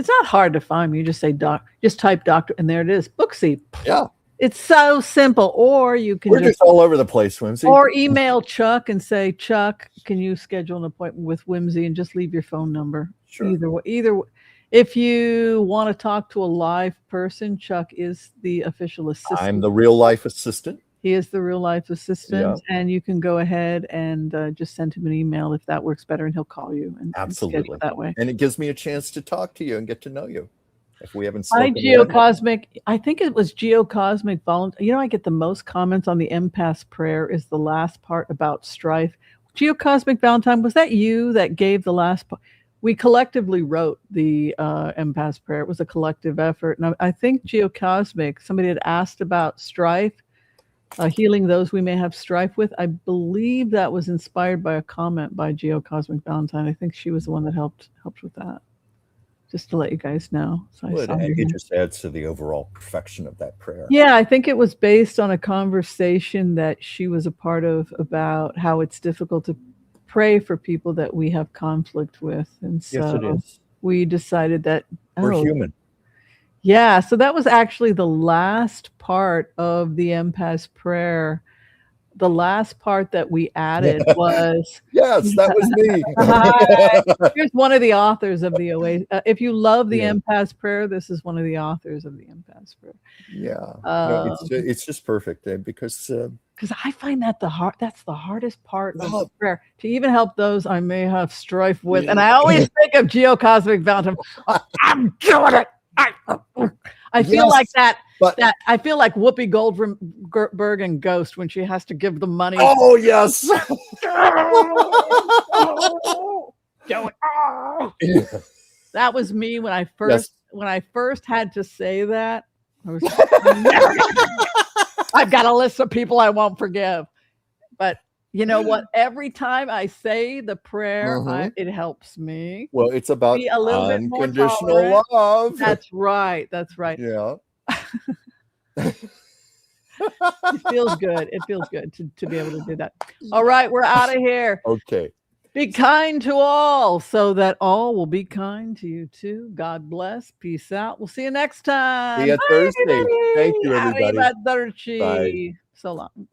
not hard to find me. You just say just type doctor, and there it is. Booksy. Yeah. It's so simple. Or you can We're just all over the place, Whimsy. Or email Chuck and say, Chuck, can you schedule an appointment with Whimsy, and just leave your phone number. Sure. Either if you want to talk to a live person, Chuck is the official assistant. I'm the real life assistant. He is the real life assistant, and you can go ahead and just send him an email if that works better, and he'll call you. And absolutely schedule it that way. And it gives me a chance to talk to you and get to know you. If we haven't Hi, spoken Geocosmic. I think it was Geocosmic Volunteer. You know, I get the most comments on the empath prayer is the last part about strife. Geocosmic Valentine, was that you that gave the last part? We collectively wrote the empath prayer. It was a collective effort. And I think Geocosmic, somebody had asked about strife, healing those we may have strife with. I believe that was inspired by a comment by Geocosmic Valentine. I think she was the one that helped with that. Just to let you guys know. So it just adds to the overall perfection of that prayer. Yeah, I think it was based on a conversation that she was a part of about how it's difficult to pray for people that we have conflict with. And so yes, it is. We decided that we're human. Yeah, so that was actually the last part of the empath's prayer. The last part that we added was yes, that was me. Here's one of the authors of the OA. If you love the empath's prayer, this is one of the authors of the empath's prayer. Yeah, no, it's just perfect because I find that that's the hardest part of the prayer, to even help those I may have strife with. And I always think of Geocosmic Valentine. I'm doing it. I feel like that. That I feel like Whoopi Goldberg and Ghost when she has to give the money. Oh yes. That was me when I first had to say that. I've got a list of people I won't forgive. But you know what? Every time I say the prayer, it helps me. Well, it's about be a little bit more unconditional love. That's right. That's right. Yeah. It feels good. It feels good to be able to do that. All right, we're out of here. Okay. Be kind to all so that all will be kind to you too. God bless. Peace out. We'll see you next time. See you Thursday. Thank you, everybody. Bye. So long.